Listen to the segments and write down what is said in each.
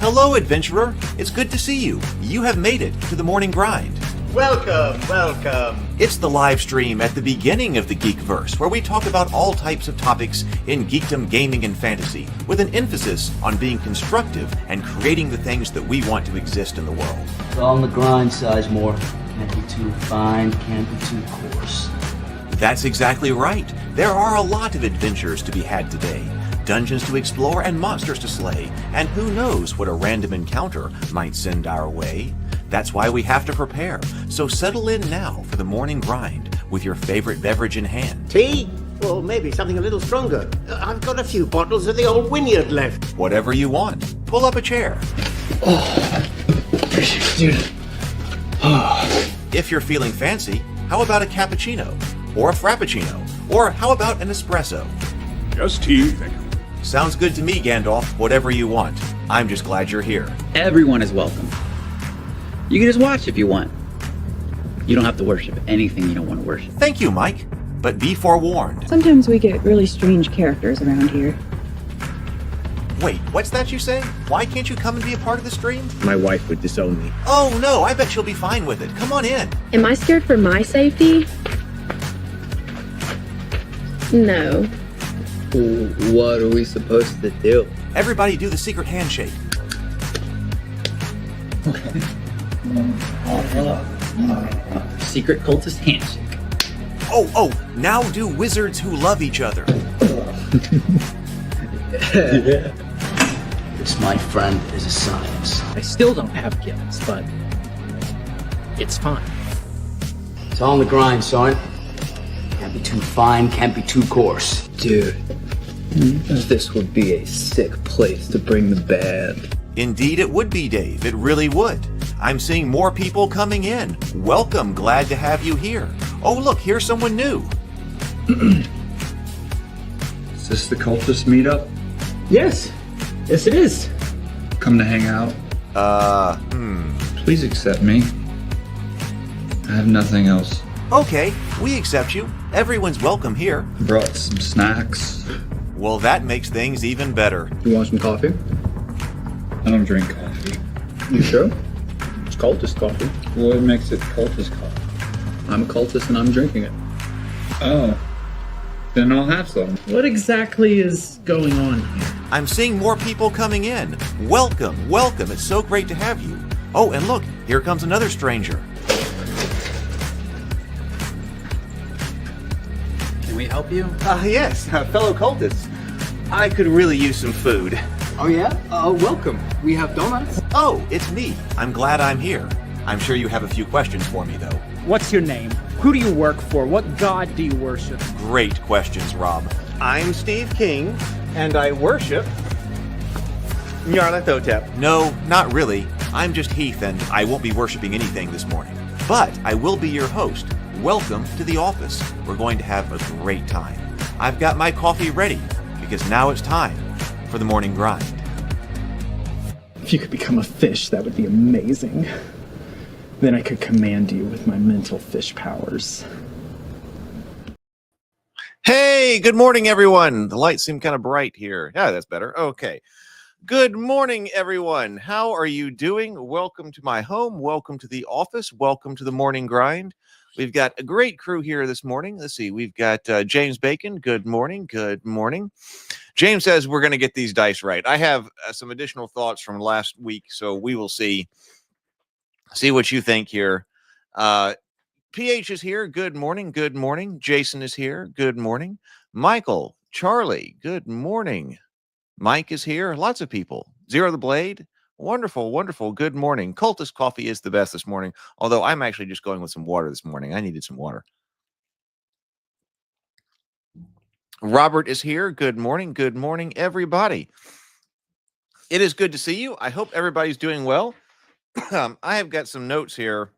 Hello, adventurer. It's good to see you. You have made it to the morning grind. Welcome, welcome. It's the live stream at the beginning of the Geekverse, where we talk about all types of topics in geekdom, gaming, and fantasy, with an emphasis on being constructive and creating the things that we want to exist in the world. It's all on the grind, Sizemore. Can't be too fine, can't be too coarse. That's exactly right. There are a lot of adventures to be had today. Dungeons to explore and monsters to slay, and who knows what a random encounter might send our way. That's why we have to prepare, so settle in now for the morning grind with your favorite beverage in hand. Tea? Or maybe something a little stronger. I've got a few bottles of the old Wynyard left. Whatever you want. Pull up a chair. Appreciate it, dude. If you're feeling fancy, how about a cappuccino? Or a frappuccino? Or how about an espresso? Just tea, thank you. Sounds good to me, Gandalf. Whatever you want. I'm just glad you're here. Everyone is welcome. You can just watch if you want. You don't have to worship anything you don't want to worship. Thank you, Mike. But be forewarned. Sometimes we get really strange characters around here. Wait, what's that you say? Why can't you come and be a part of the stream? My wife would disown me. Oh no, I bet she'll be fine with it. Come on in. Am I scared for my safety? No. What are we supposed to do? Everybody do the secret handshake. Secret cultist handshake. Oh, now do wizards who love each other. This, my friend, is a science. I still don't have gills, but it's fine. It's all on the grind, son. Can't be too fine, can't be too coarse. Dude, this would be a sick place to bring the band. Indeed it would be, Dave. It really would. I'm seeing more people coming in. Welcome. Glad to have you here. Oh, look, here's someone new. Is this the cultist meetup? Yes it is. Come to hang out? Please accept me. I have nothing else. Okay, we accept you. Everyone's welcome here. Brought some snacks. Well, that makes things even better. You want some coffee? I don't drink coffee. You sure? It's cultist coffee. What makes it cultist coffee? I'm a cultist and I'm drinking it. Oh. Then I'll have some. What exactly is going on here? I'm seeing more people coming in. Welcome. It's so great to have you. Oh, and look, here comes another stranger. Can we help you? Yes, fellow cultists. I could really use some food. Oh yeah? Welcome. We have donuts. Oh, it's me. I'm glad I'm here. I'm sure you have a few questions for me, though. What's your name? Who do you work for? What god do you worship? Great questions, Rob. I'm Steve King, and I worship Nyarlathotep. No, not really. I'm just Heath, and I won't be worshiping anything this morning. But I will be your host. Welcome to the office. We're going to have a great time. I've got my coffee ready, because now it's time for the morning grind. If you could become a fish, that would be amazing. Then I could command you with my mental fish powers. Hey, good morning, everyone. The lights seem kind of bright here. Yeah, that's better. Okay. Good morning, everyone. How are you doing? Welcome to my home. Welcome to the office. Welcome to the morning grind. We've got a great crew here this morning. Let's see. We've got James Bacon. Good morning. Good morning. James says we're going to get these dice right. I have some additional thoughts from last week, so we will see what you think here. PH is here. Good morning. Good morning. Jason is here. Good morning. Michael, Charlie, good morning. Mike is here. Lots of people. Zero the Blade. Wonderful, wonderful. Good morning. Cultist coffee is the best this morning, although I'm actually just going with some water this morning. I needed some water. Robert is here. Good morning. Good morning, everybody. It is good to see you. I hope everybody's doing well. I have got some notes here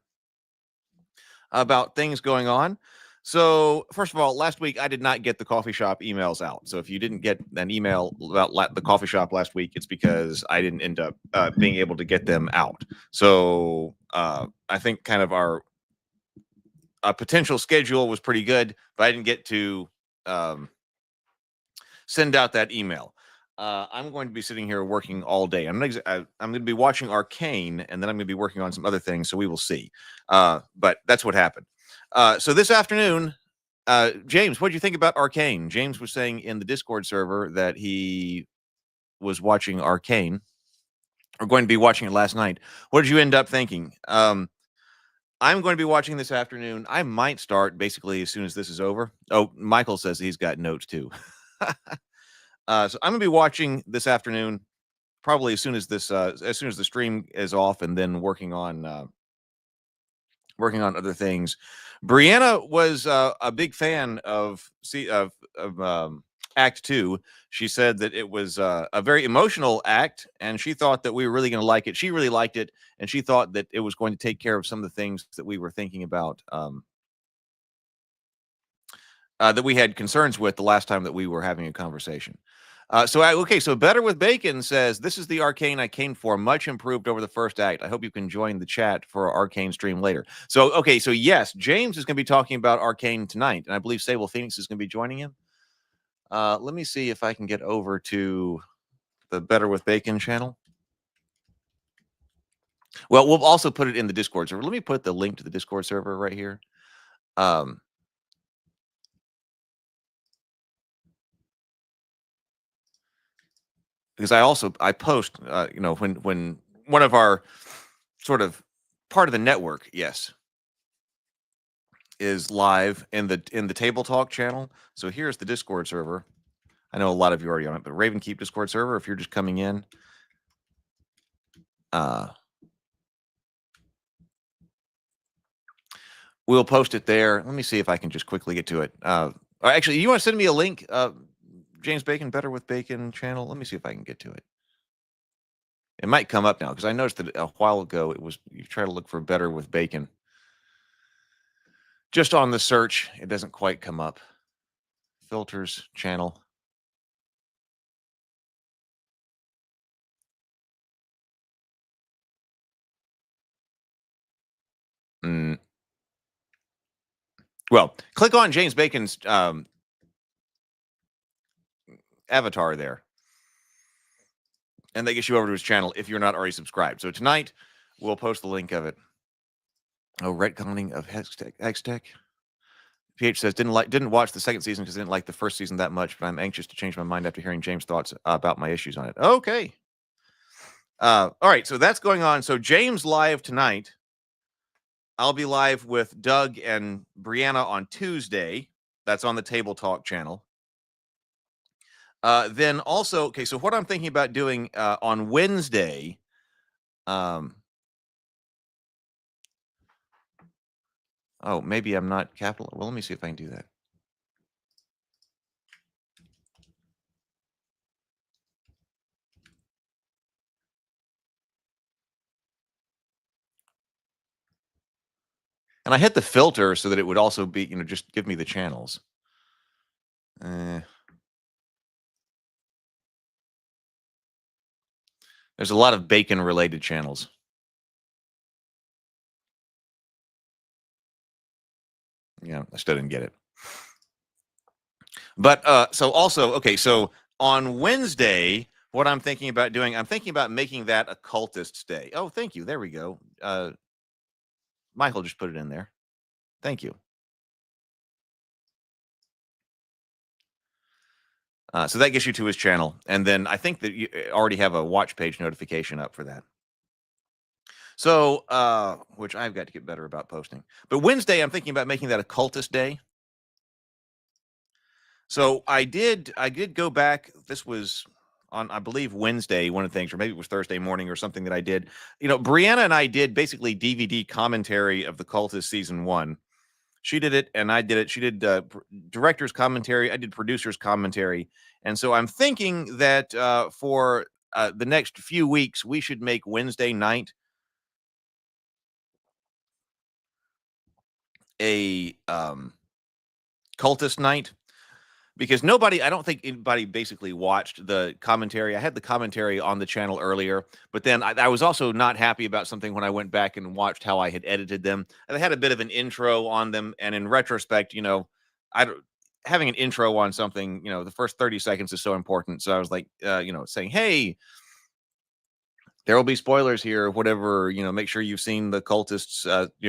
about things going on. So, first of all, last week I did not get the coffee shop emails out. So, if you didn't get an email about the coffee shop last week, it's because I didn't end up being able to get them out. So, I think kind of our potential schedule was pretty good, but I didn't get to send out that email. I'm going to be sitting here working all day. I'm going to be watching Arcane, and then I'm going to be working on some other things. So we will see. But that's what happened. So this afternoon, James, what did you think about Arcane? James was saying in the Discord server that he was watching Arcane, or going to be watching it last night. What did you end up thinking? I'm going to be watching this afternoon. I might start basically as soon as this is over. Oh, Michael says he's got notes too. So I'm going to be watching this afternoon, probably as soon as the stream is off, and then working on other things. Brianna was a big fan of Act 2. She said that it was a very emotional act, and she thought that we were really going to like it. She really liked it, and she thought that it was going to take care of some of the things that we were thinking about, that we had concerns with the last time that we were having a conversation. So Better with Bacon says, this is the Arcane I came for, much improved over the first act. I hope you can join the chat for our Arcane stream later. So yes, James is going to be talking about Arcane tonight, and I believe Sable Phoenix is going to be joining him. Let me see if I can get over to the Better with Bacon channel. Well, we'll also put it in the Discord server. Let me put the link to the Discord server right here. Because I post, when one of our sort of part of the network, yes, is live in the Table Talk channel. So here's the Discord server. I know a lot of you are already on it, but Raven Keep Discord server, if you're just coming in, we'll post it there. Let me see if I can just quickly get to it. Actually, you want to send me a link, James Bacon, Better with Bacon channel? Let me see if I can get to it. It might come up now, because I noticed that a while ago you try to look for Better with Bacon. Just on the search, it doesn't quite come up. Filters, channel. Well, click on James Bacon's avatar there, and that gets you over to his channel if you're not already subscribed. So tonight, we'll post the link of it. Oh, retconning of Hextech. PH says, didn't watch the second season because I didn't like the first season that much, but I'm anxious to change my mind after hearing James' thoughts about my issues on it. Okay. All right, so that's going on. So James live tonight. I'll be live with Doug and Brianna on Tuesday. That's on the Table Talk channel. Then also, okay, so what I'm thinking about doing on Wednesday, oh, maybe I'm not capital. Well, let me see if I can do that. And I hit the filter so that it would also be, just give me the channels. There's a lot of bacon-related channels. Yeah, I still didn't get it. But so also, okay, so on Wednesday, what I'm thinking about doing, I'm thinking about making that Occultist's Day. Oh, thank you. There we go. Michael just put it in there. Thank you. So that gets you to his channel. And then I think that you already have a watch page notification up for that. So, which I've got to get better about posting. But Wednesday, I'm thinking about making that Occultist Day. So I did go back. This was on, I believe, Wednesday, one of the things, or maybe it was Thursday morning or something that I did. Brianna and I did basically DVD commentary of The Cultist Season 1. She did it, and I did it. She did director's commentary. I did producer's commentary. And so I'm thinking that for the next few weeks, we should make Wednesday night a cultist night. Because I don't think anybody basically watched the commentary. I had the commentary on the channel earlier, but then I was also not happy about something when I went back and watched how I had edited them. And I had a bit of an intro on them, and in retrospect, having an intro on something, the first 30 seconds is so important. So I was like, saying, hey, there will be spoilers here, whatever, make sure you've seen the cultists,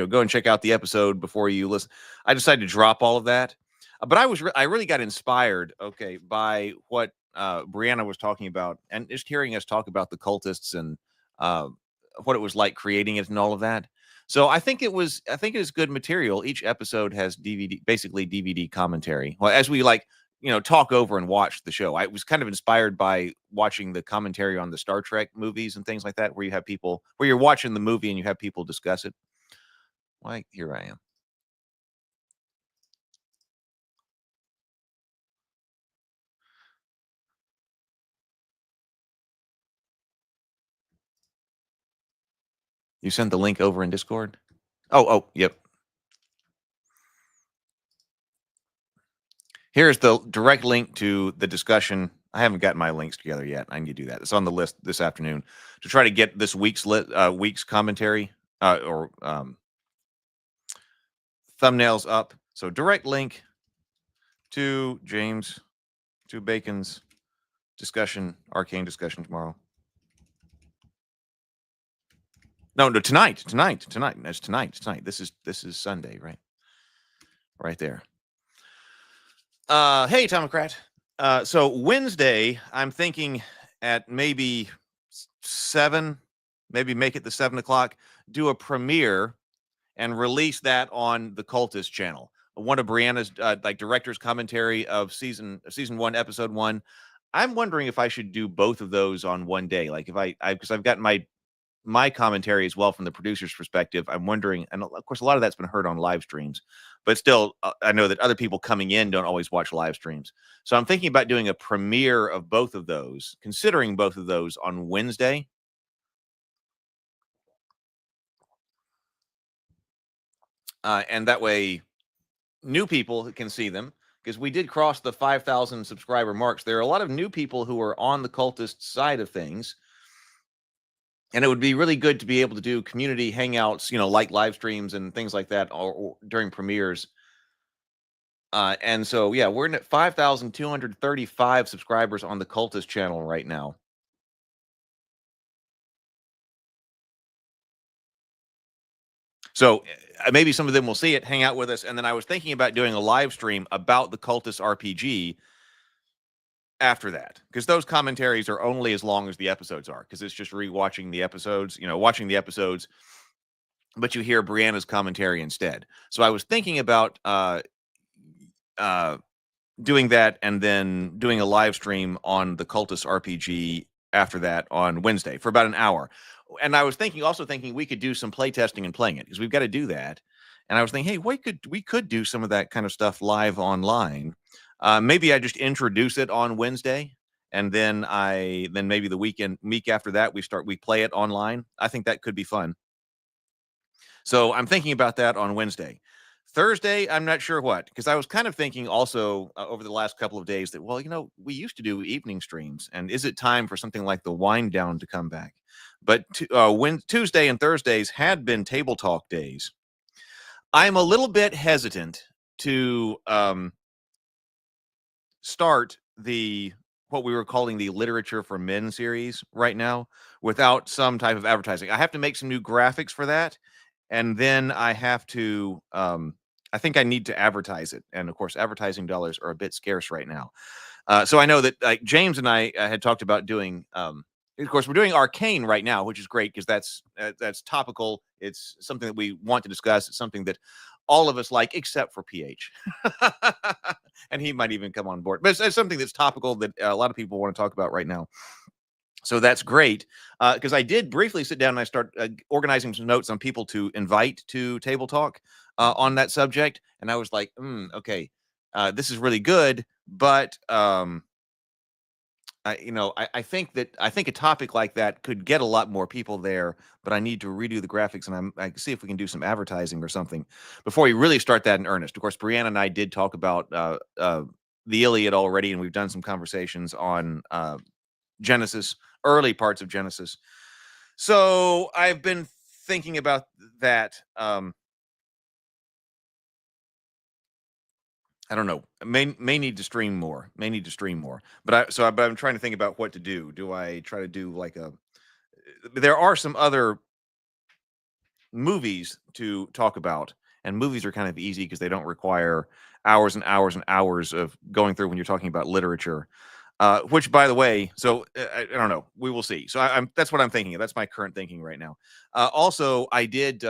go and check out the episode before you listen. I decided to drop all of that. But I really got inspired, by what Brianna was talking about, and just hearing us talk about the cultists and what it was like creating it and all of that. So I think it is good material. Each episode has basically DVD commentary. Well, as we talk over and watch the show. I was kind of inspired by watching the commentary on the Star Trek movies and things like that, where you're watching the movie and you have people discuss it. Why, here I am. You sent the link over in Discord? Oh, yep. Here's the direct link to the discussion. I haven't gotten my links together yet. I need to do that. It's on the list this afternoon to try to get this week's commentary or thumbnails up. So direct link to Bacon's arcane discussion tomorrow. No, tonight. That's tonight. This is Sunday, right? Right there. Hey, Tomocrat. So Wednesday, I'm thinking at maybe 7, maybe make it the 7 o'clock, do a premiere and release that on the Cultist channel. One of Brianna's director's commentary of season 1, episode 1. I'm wondering if I should do both of those on one day. Like if because I've got my commentary as well from the producer's perspective. I'm wondering, and of course, a lot of that's been heard on live streams, but still, I know that other people coming in don't always watch live streams. So I'm thinking about doing a premiere of both of those, considering both of those on Wednesday. And that way, new people can see them, because we did cross the 5,000 subscriber marks. There are a lot of new people who are on the cultist side of things. And it would be really good to be able to do community hangouts, like live streams and things like that, or during premieres. And so, yeah, we're at 5,235 subscribers on the Cultist channel right now. So maybe some of them will see it, hang out with us. And then I was thinking about doing a live stream about the Cultist RPG after that, because those commentaries are only as long as the episodes are, because it's just rewatching the episodes, watching the episodes, but you hear Brianna's commentary instead. So I was thinking about doing that and then doing a live stream on the Cultist RPG after that on Wednesday for about an hour. And I was also thinking we could do some play testing and playing it, because we've got to do that. And I was thinking, hey, we could do some of that kind of stuff live online. Maybe I just introduce it on Wednesday, and then maybe the week after that we play it online. I think that could be fun. So I'm thinking about that on Wednesday. Thursday, I'm not sure what, because I was kind of thinking also over the last couple of days that, well, we used to do evening streams, and is it time for something like the Wind Down to come back? But when Tuesday and Thursdays had been table talk days, I'm a little bit hesitant to start what we were calling the Literature for Men series right now without some type of advertising. I have to make some new graphics for that, and then I have to I think I need to advertise it, and of course advertising dollars are a bit scarce right now. So I know that James and I had talked about doing of course we're doing Arcane right now, which is great, because that's topical. It's something that we want to discuss. It's something that all of us like, except for PH. And he might even come on board. But it's something that's topical that a lot of people want to talk about right now. So that's great, because I did briefly sit down and I start organizing some notes on people to invite to Table Talk on that subject. And I was like, okay, this is really good. But I think a topic like that could get a lot more people there, but I need to redo the graphics, and I see if we can do some advertising or something before we really start that in earnest. Of course, Brianna and I did talk about the Iliad already, and we've done some conversations on Genesis, early parts of Genesis. So I've been thinking about that. I don't know. May need to stream more. May need to stream more. But I'm trying to think about what to do. Do I try to do like a? There are some other movies to talk about, and movies are kind of easy because they don't require hours and hours and hours of going through when you're talking about literature. Which, by the way, so I don't know. We will see. So I'm that's what I'm thinking of. That's my current thinking right now. Also, I did.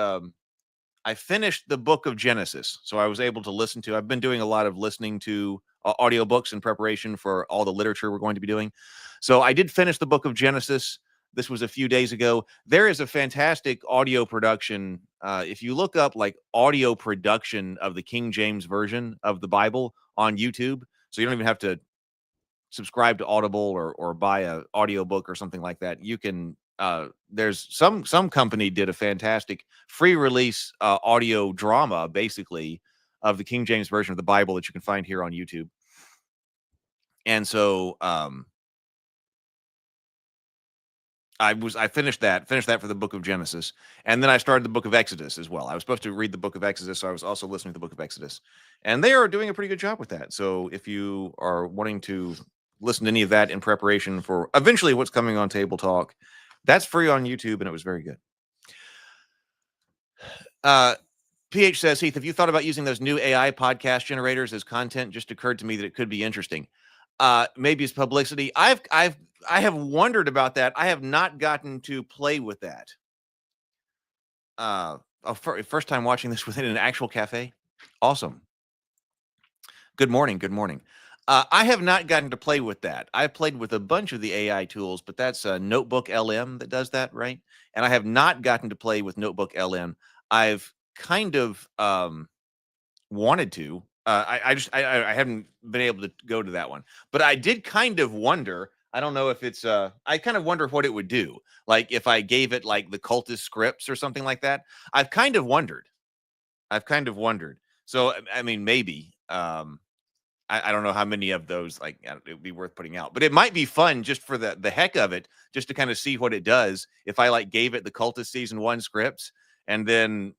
I finished the book of Genesis, so I was able to listen to. I've been doing a lot of listening to audiobooks in preparation for all the literature we're going to be doing. So I did finish the book of Genesis. This was a few days ago. There is a fantastic audio production. If you look up like audio production of the King James version of the Bible on YouTube, so you don't even have to subscribe to Audible or buy a audiobook or something like that. You can there's some company did a fantastic free release audio drama basically of the King James version of the Bible that you can find here on YouTube. And so I finished that for the book of Genesis, and then I started the book of Exodus as well. I was supposed to read the book of Exodus, so I was also listening to the book of Exodus, and they are doing a pretty good job with that. So if you are wanting to listen to any of that in preparation for eventually what's coming on Table Talk, that's free on YouTube, and it was very good. PH says, Heath, have you thought about using those new AI podcast generators as content? Just occurred to me that it could be interesting. Maybe it's publicity. I have wondered about that. I have not gotten to play with that. First time watching this within an actual cafe. Awesome. Good morning. Good morning. I have not gotten to play with that. I've played with a bunch of the AI tools, but that's Notebook LM that does that, right? And I have not gotten to play with Notebook LM. I've kind of wanted to. I haven't been able to go to that one, but I did kind of wonder. I don't know if it's I kind of wonder what it would do. Like if I gave it like the cultist scripts or something like that. I've kind of wondered. So I mean, maybe. I don't know how many of those like it would be worth putting out, but it might be fun just for the heck of it, just to kind of see what it does. If I like gave it the cultist season 1 scripts and then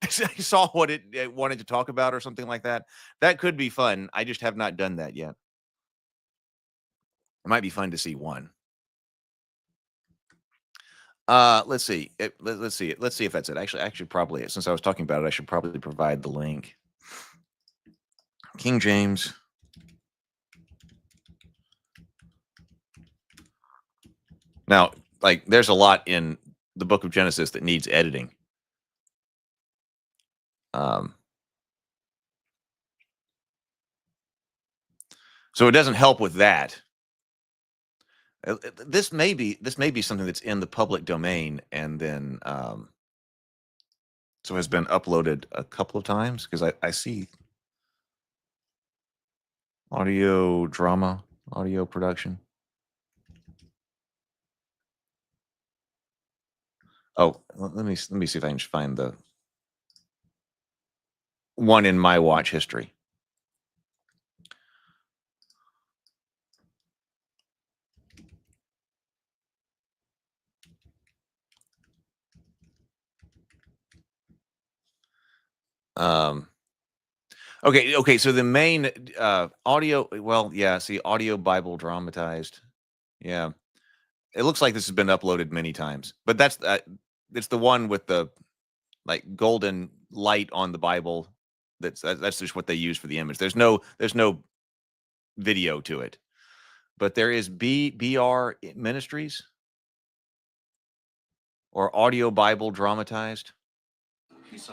I saw what it wanted to talk about or something like that. That could be fun. I just have not done that yet. It might be fun to see one. Let's see. Let's see if that's it. Actually, probably since I was talking about it, I should probably provide the link. King James. Now, like, there's a lot in the book of Genesis that needs editing. So it doesn't help with that. This may be something that's in the public domain and then so has been uploaded a couple of times because I see audio drama, audio production. Oh, let me see if I can find the one in my watch history. Okay, so the main audio, well, yeah, see, audio Bible dramatized. Yeah. It looks like this has been uploaded many times, but that's it's the one with the like golden light on the Bible. That's just what they use for the image. There's no video to it, but there is BR Ministries or audio Bible dramatized.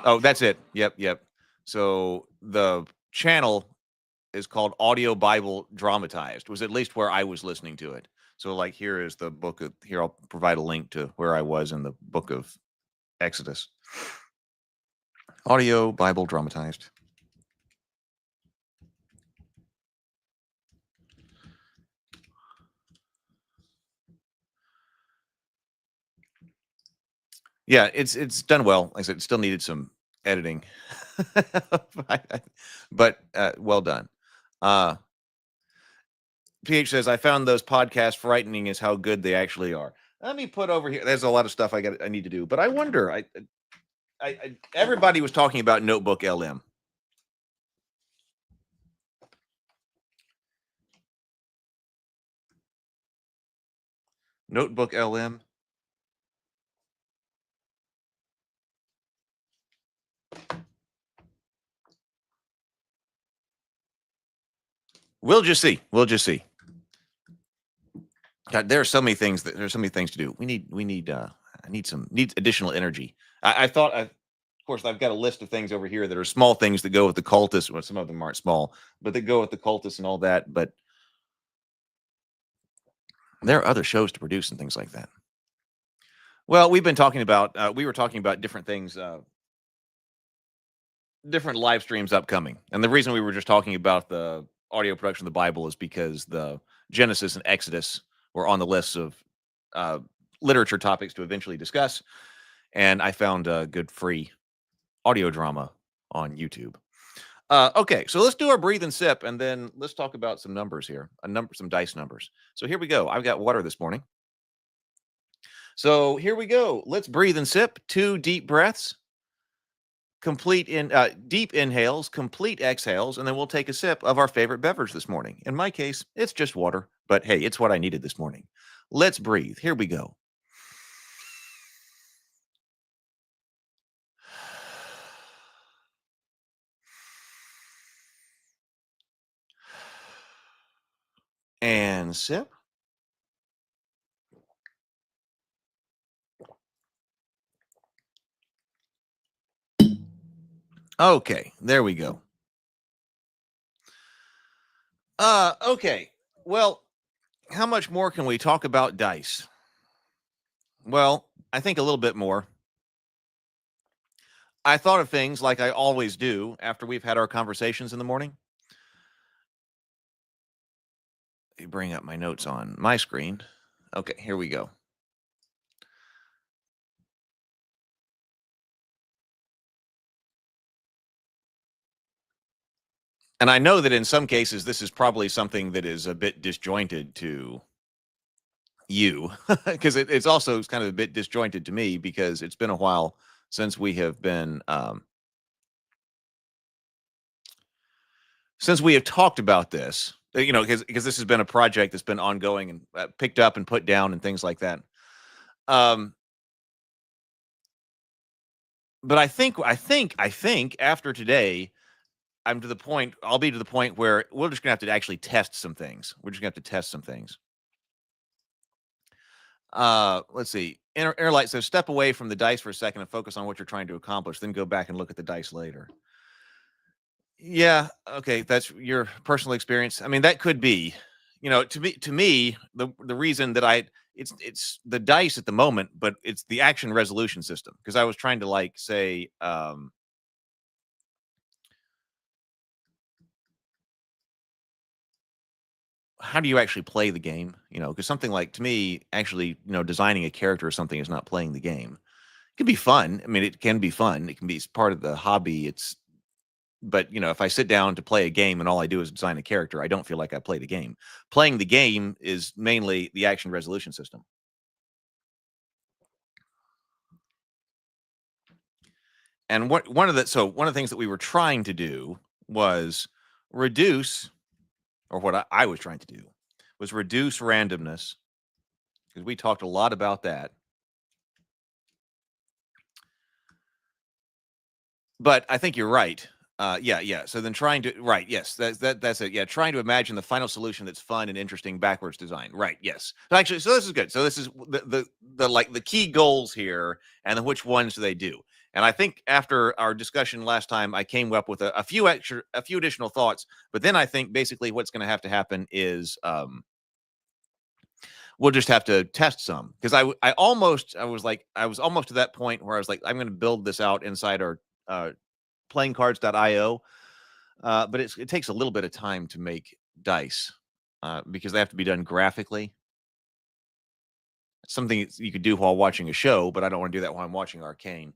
Oh, that's it. Yep. So the channel is called Audio Bible Dramatized. Was at least where I was listening to it. So like here is the book of, here I'll provide a link to where I was in the book of Exodus. Audio Bible Dramatized. Yeah, it's done well. Like I said, it still needed some editing, but well done. PH says, I found those podcasts frightening as how good they actually are. Let me put over here. There's a lot of stuff I need to do, but I wonder. I everybody was talking about Notebook LM. Notebook LM. We'll just see. We'll just see. God, there are so many things there's so many things to do. I need additional energy. I thought of course I've got a list of things over here that are small things that go with the cultists. Well, some of them aren't small, but they go with the cultists and all that. But there are other shows to produce and things like that. Well, we've been talking about we were talking about different things, different live streams upcoming. And the reason we were just talking about the audio production of the Bible is because the Genesis and Exodus were on the list of literature topics to eventually discuss. And I found a good free audio drama on YouTube. Okay, so let's do our breathe and sip, and then let's talk about some numbers here, some dice numbers. So here we go. I've got water this morning. So here we go. Let's breathe and sip. 2 deep breaths, deep inhales, complete exhales, and then we'll take a sip of our favorite beverage this morning. In my case, it's just water, but hey, it's what I needed this morning. Let's breathe. Here we go. And sip. Okay, there we go. Okay. Well, how much more can we talk about dice? Well, I think a little bit more. I thought of things like I always do after we've had our conversations in the morning. Let me bring up my notes on my screen. Okay, here we go. And I know that in some cases, this is probably something that is a bit disjointed to you, because it's also kind of a bit disjointed to me because it's been a while since we have been, since we have talked about this, because this has been a project that's been ongoing and picked up and put down and things like that. But I think after today, I'll be to the point where we're just gonna have to actually test some things. We're just gonna have to test some things. Let's see. Interlight says, step away from the dice for a second and focus on what you're trying to accomplish. Then go back and look at the dice later. Yeah. Okay. That's your personal experience. I mean, that could be, to me, the reason that it's the dice at the moment, but it's the action resolution system. Because I was trying to say, how do you actually play the game? Because something like, to me, actually, designing a character or something is not playing the game. It can be fun. I mean, it can be fun. It can be part of the hobby. But if I sit down to play a game and all I do is design a character, I don't feel like I played a game. Playing the game is mainly the action resolution system. And one of the things that we were trying to do was reduce, or what I was trying to do was reduce randomness, because we talked a lot about that. But I think you're right. Yeah. So then yes, that's it. Yeah, trying to imagine the final solution that's fun and interesting backwards design. Right. Yes. Actually, so this is good. So this is the key goals here, and then which ones do they do? And I think after our discussion last time, I came up with a few additional thoughts. But then I think basically what's going to have to happen is we'll just have to test some, because I was almost to that point where I was like, I'm going to build this out inside our playingcards.io, but it takes a little bit of time to make dice because they have to be done graphically. Something you could do while watching a show, but I don't want to do that while I'm watching Arcane.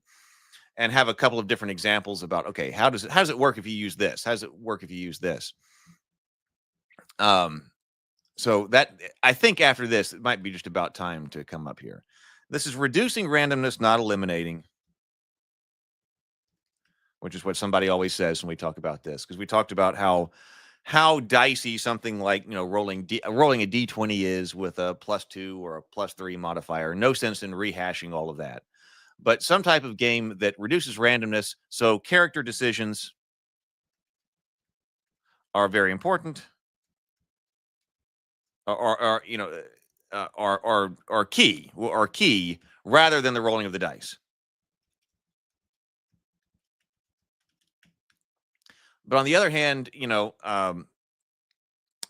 And have a couple of different examples about, okay, how does it work if you use this? How does it work if you use this? So that, I think after this, it might be just about time to come up here. This is reducing randomness, not eliminating, which is what somebody always says when we talk about this, because we talked about how how dicey something like, rolling a d20 is with a +2 or a +3 modifier. No sense in rehashing all of that. But some type of game that reduces randomness, so character decisions are very important, are key rather than the rolling of the dice. But on the other hand,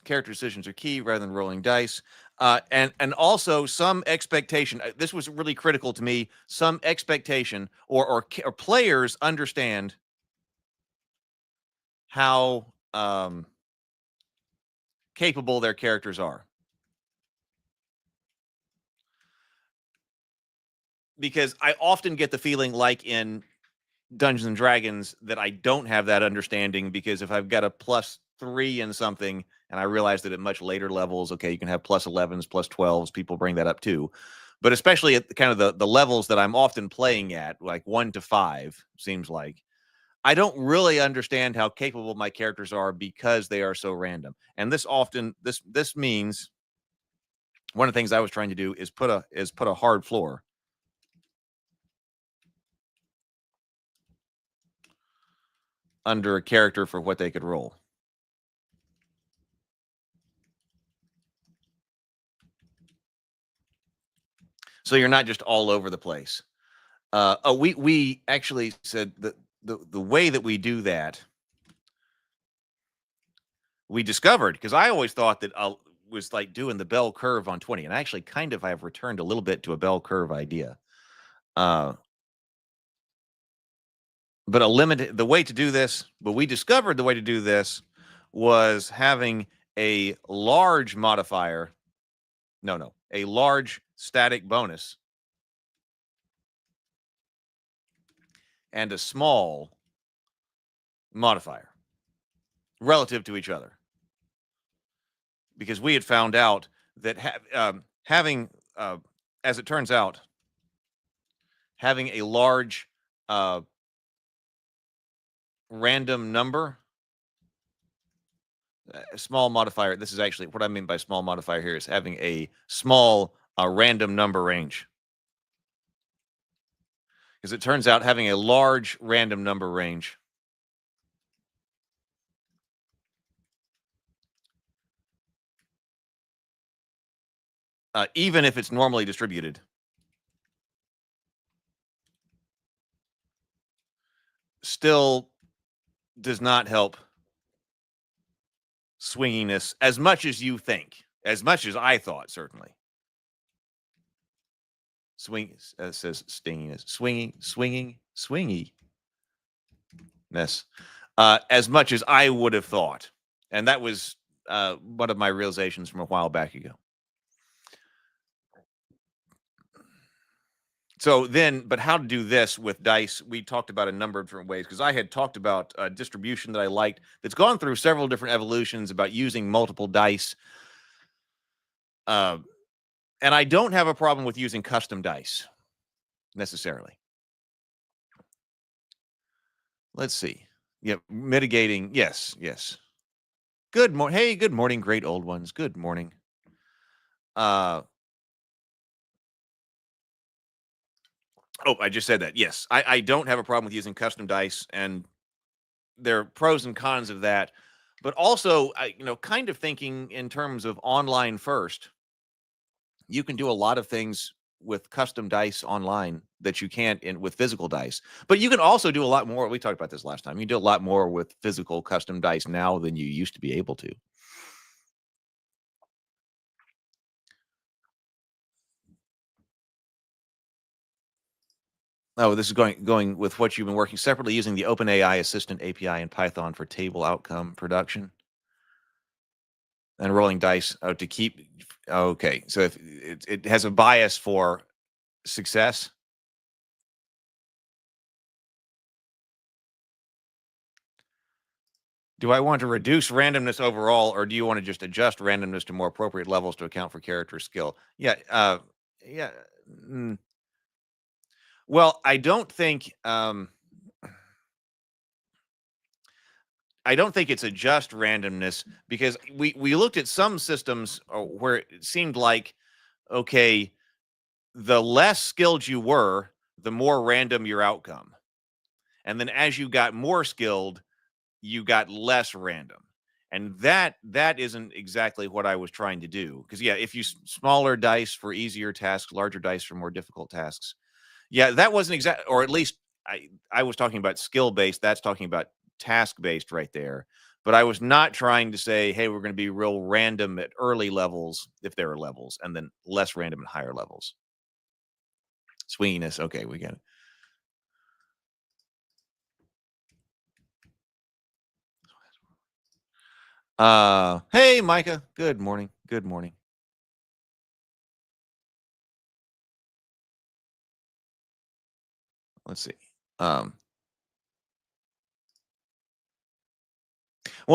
character decisions are key rather than rolling dice. And also some expectation. This was really critical to me. Some expectation or players understand how capable their characters are. Because I often get the feeling like in Dungeons and Dragons that I don't have that understanding, because if I've got a +3 in something and I realize that at much later levels, okay, you can have +11s, +12s, people bring that up too. But especially at kind of the levels that I'm often playing at, like 1 to 5, seems like, I don't really understand how capable my characters are because they are so random. And this means one of the things I was trying to do is put a hard floor under a character for what they could roll. So you're not just all over the place. We actually said that the way that we do that, we discovered, because I always thought that I was like doing the bell curve on 20, and I actually kind of have returned a little bit to a bell curve idea. But we discovered the way to do this was having a large modifier. No, a large static bonus and a small modifier relative to each other. Because we had found out that having, as it turns out, having a large random number, a small modifier. This is actually what I mean by small modifier here, is having a small random number range. Because it turns out having a large random number range even if it's normally distributed, still does not help swinginess as much as you think, as much as I thought, certainly. Swing, says stinginess, swinginess, as much as I would have thought. And that was one of my realizations from a while back ago. So then, but how to do this with dice, we talked about a number of different ways, because I had talked about a distribution that I liked that's gone through several different evolutions about using multiple dice. And I don't have a problem with using custom dice necessarily. Let's see. Yeah, mitigating. Yes. Good morning. Hey, good morning, great old ones. Good morning. Oh, I just said that. Yes, I don't have a problem with using custom dice, and there are pros and cons of that. But also, kind of thinking in terms of online first, you can do a lot of things with custom dice online that you can't with physical dice. But you can also do a lot more. We talked about this last time. You do a lot more with physical custom dice now than you used to be able to. Oh, this is going with what you've been working separately using the OpenAI Assistant API in Python for table outcome production and rolling dice to keep. Okay, so if it has a bias for success. Do I want to reduce randomness overall, or do you want to just adjust randomness to more appropriate levels to account for character skill? Yeah. Yeah. Well, I don't think I don't think it's a just randomness, because we looked at some systems where it seemed like, okay, the less skilled you were, the more random your outcome. And then as you got more skilled, you got less random. And that isn't exactly what I was trying to do. Because, yeah, if you smaller dice for easier tasks, larger dice for more difficult tasks. Yeah, that wasn't exact, or at least I was talking about skill-based. That's talking about task-based right there. But I was not trying to say, hey, we're going to be real random at early levels, if there are levels, and then less random at higher levels. Swinginess. Okay, we get it. Hey, Micah. Good morning. Good morning. Let's see. Well,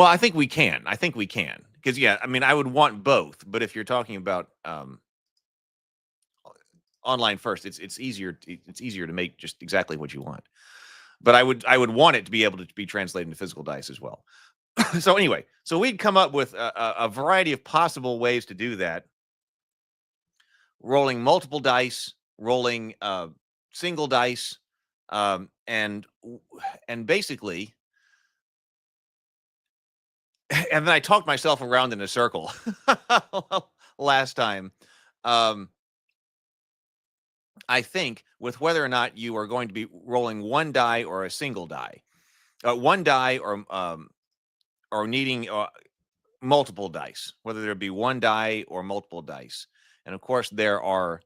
I think we can. I think we can. Because, yeah, I mean, I would want both. But if you're talking about online first, it's easier. It's easier to make just exactly what you want. But I would want it to be able to be translated into physical dice as well. So anyway, so we'd come up with a variety of possible ways to do that. Rolling multiple dice, rolling single dice, and basically, and then I talked myself around in a circle last time. I think with whether or not you are going to be rolling one die or a single die, one die or needing multiple dice, whether there be one die or multiple dice. And of course, there are,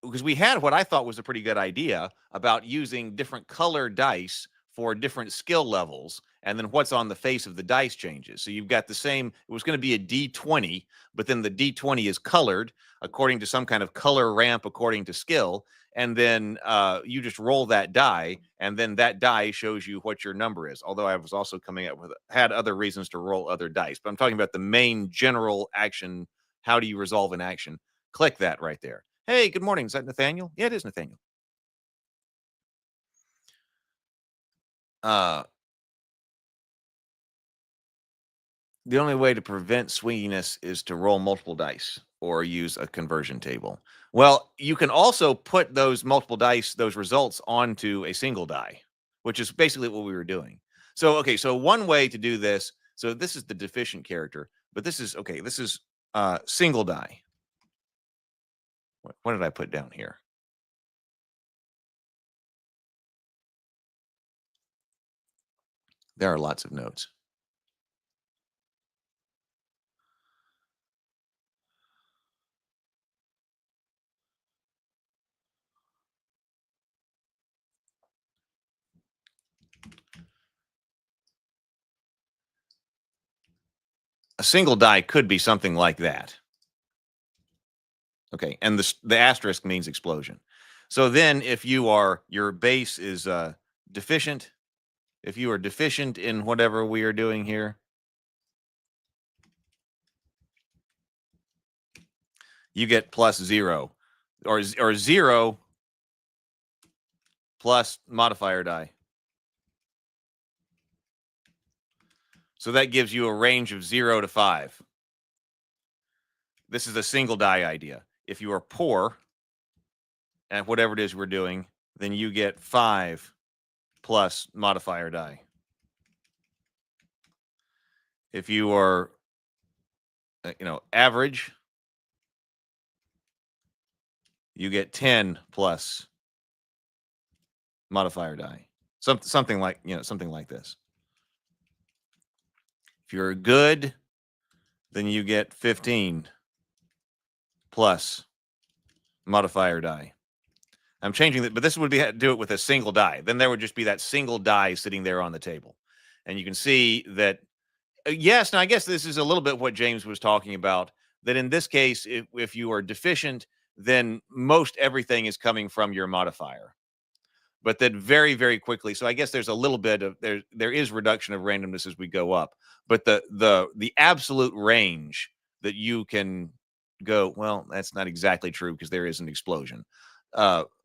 because we had what I thought was a pretty good idea about using different color dice for different skill levels, and then what's on the face of the dice changes. So you've got the same, it was going to be a D20, but then the D20 is colored according to some kind of color ramp according to skill. And then you just roll that die, and then that die shows you what your number is. Although I was also coming up with, had other reasons to roll other dice, but I'm talking about the main general action. How do you resolve an action? Click that right there. Hey, good morning. Is that Nathaniel? Yeah, it is Nathaniel. The only way to prevent swinginess is to roll multiple dice or use a conversion table. Well, you can also put those multiple dice, those results, onto a single die, which is basically what we were doing. So, okay, so one way to do this, so this is the deficient character, but this is, okay, this is single die. What did I put down here? There are lots of notes. A single die could be something like that. Okay, and the asterisk means explosion. So then if you are, your base is deficient, if you are deficient in whatever we are doing here, you get +0, or 0 plus modifier die. So that gives you a range of 0 to 5. This is a single die idea. If you are poor at whatever it is we're doing, then you get 5 plus modifier die. If you are, average, you get 10 plus modifier die. Something like, something like this. If you're good, then you get 15 plus modifier die. I'm changing that, but this would be do it with a single die. Then there would just be that single die sitting there on the table. And you can see that, yes, and I guess this is a little bit what James was talking about, that in this case, if you are deficient, then most everything is coming from your modifier. But then very, very quickly, so I guess there's a little bit of, there is reduction of randomness as we go up. But the absolute range that you can go, well, that's not exactly true, because there is an explosion,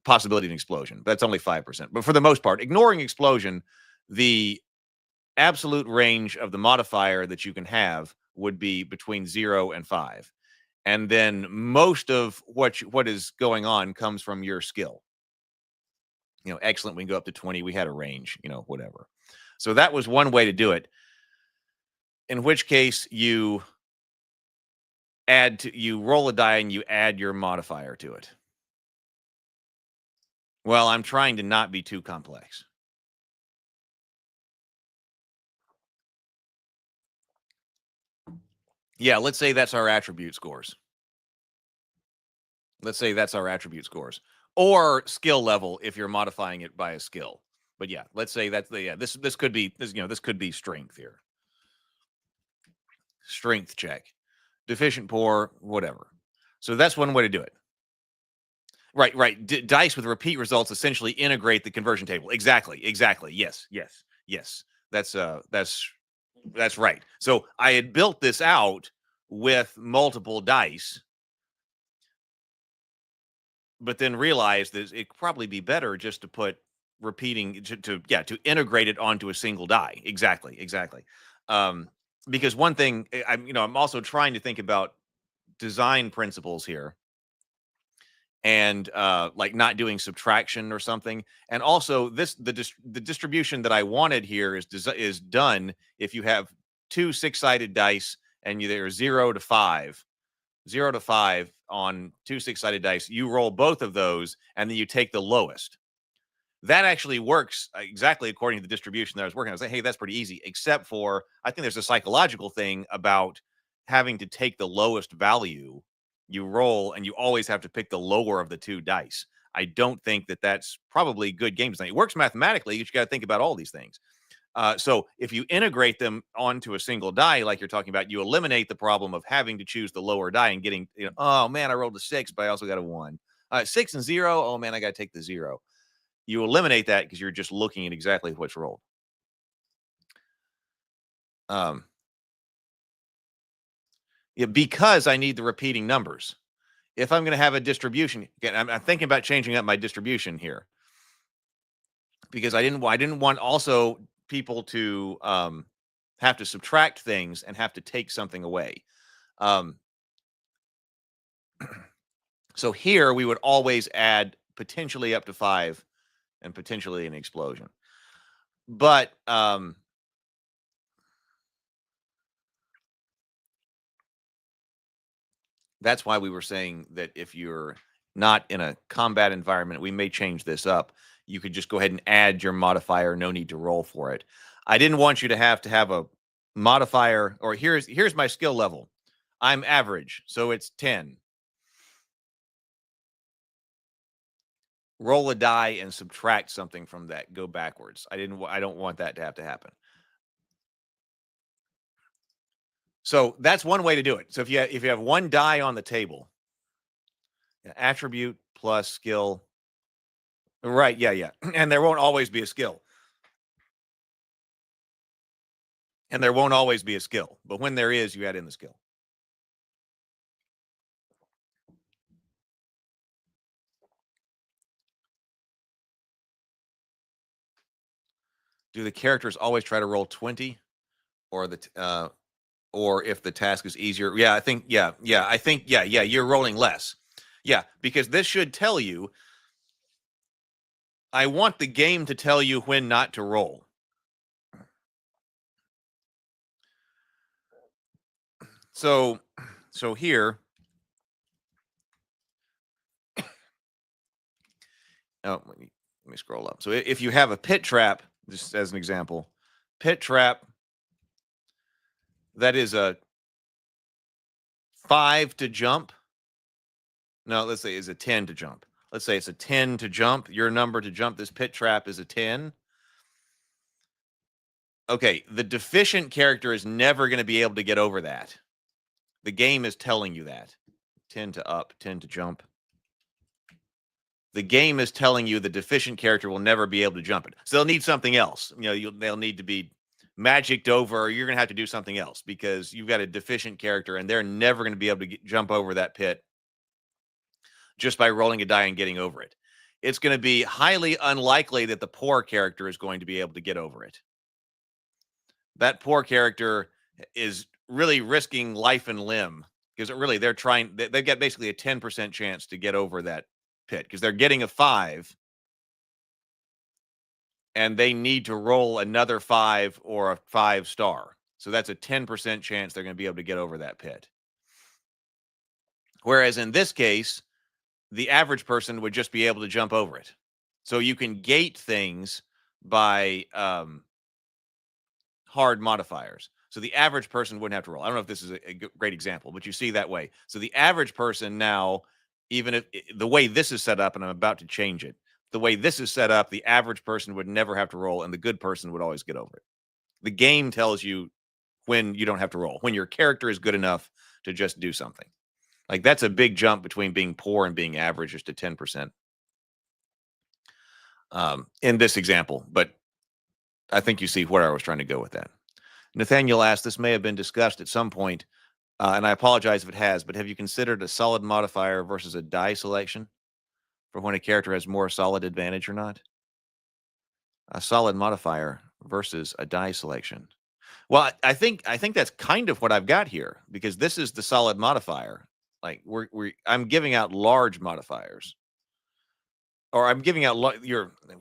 possibility of an explosion. That's only 5%. But for the most part, ignoring explosion, the absolute range of the modifier that you can have would be between 0 and 5. And then most of what is going on comes from your skill. Excellent, we can go up to 20. We had a range, whatever. So that was one way to do it. In which case you roll a die and you add your modifier to it. Well, I'm trying to not be too complex. Yeah, let's say that's our attribute scores. Let's say that's our attribute scores. Or skill level if you're modifying it by a skill. But yeah, let's say that's this could be this could be strength here. Strength check. Deficient, poor, whatever. So that's one way to do it. Right. Dice with repeat results essentially integrate the conversion table. Exactly. Yes. That's right. So I had built this out with multiple dice, but then realized that it'd probably be better just to put repeating to integrate it onto a single die. Exactly. Because one thing I'm also trying to think about design principles here, and like not doing subtraction or something. And also the distribution that I wanted here is done if you have two 6-sided dice and they're 0 to 5. 0 to 5 on two 6-sided dice. You roll both of those and then you take the lowest. That actually works exactly according to the distribution that I was working on. I was like, hey, that's pretty easy, except for I think there's a psychological thing about having to take the lowest value you roll, and you always have to pick the lower of the two dice. I don't think that that's probably good game design. It works mathematically. You got to think about all these things. So if you integrate them onto a single die, like you're talking about, you eliminate the problem of having to choose the lower die and getting, oh man, I rolled a 6, but I also got a 1. 6 and 0. Oh man, I got to take the 0. You eliminate that because you're just looking at exactly what's rolled. Because I need the repeating numbers. If I'm going to have a distribution, again, I'm thinking about changing up my distribution here because I didn't want also people to have to subtract things and have to take something away. So here we would always add potentially up to 5 and potentially an explosion. But that's why we were saying that if you're not in a combat environment, we may change this up. You could just go ahead and add your modifier. No need to roll for it. I didn't want you to have a modifier, or here's my skill level. I'm average, so it's 10. Roll a die and subtract something from that. Go backwards. I don't want that to have to happen. So that's one way to do it. So if you have one die on the table, attribute plus skill, right? Yeah, and there won't always be a skill, but when there is, you add in the skill. Do the characters always try to roll 20, or if the task is easier? Yeah, I think you're rolling less. Yeah, because this should tell you. I want the game to tell you when not to roll. So here. Oh, let me scroll up. So if you have a pit trap, just as an example, pit trap, that is a 5 to jump. No, let's say is a 10 to jump. Let's say it's a 10 to jump. Your number to jump this pit trap is a 10. Okay, the deficient character is never going to be able to get over that. The game is telling you that. 10 to up, 10 to jump. The game is telling you the deficient character will never be able to jump it. So they'll need something else. They'll need to be magicked over, or you're going to have to do something else because you've got a deficient character and they're never going to be able to jump over that pit just by rolling a die and getting over it. It's going to be highly unlikely that the poor character is going to be able to get over it. that poor character is really risking life and limb because really they've got basically a 10% chance to get over that pit because they're getting a 5 and they need to roll another 5 or a 5-star. So that's a 10% chance they're going to be able to get over that pit. Whereas in this case, the average person would just be able to jump over it. So you can gate things by hard modifiers. So the average person wouldn't have to roll. I don't know if this is a great example, but you see that way. So the average person now, even if the way this is set up, and I'm about to change it, the way this is set up, the average person would never have to roll, and the good person would always get over it. The game tells you when you don't have to roll, when your character is good enough to just do something. Like that's a big jump between being poor and being average, just to 10%. In this example, but I think you see where I was trying to go with that. Nathaniel asked, this may have been discussed at some point, and I apologize if it has, but have you considered a solid modifier versus a die selection for when a character has more solid advantage or not? A solid modifier versus a die selection. Well, I think that's kind of what I've got here, because this is the solid modifier. Like I'm giving out large modifiers, or I'm giving out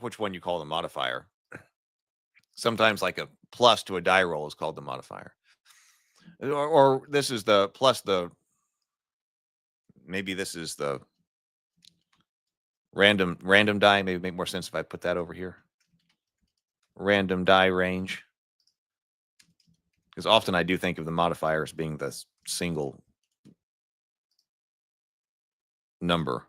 which one you call the modifier. Sometimes like a plus to a die roll is called the modifier, or this is the plus maybe this is the random die. Maybe make more sense if I put that over here. Random die range, because often I do think of the modifier as being the single number.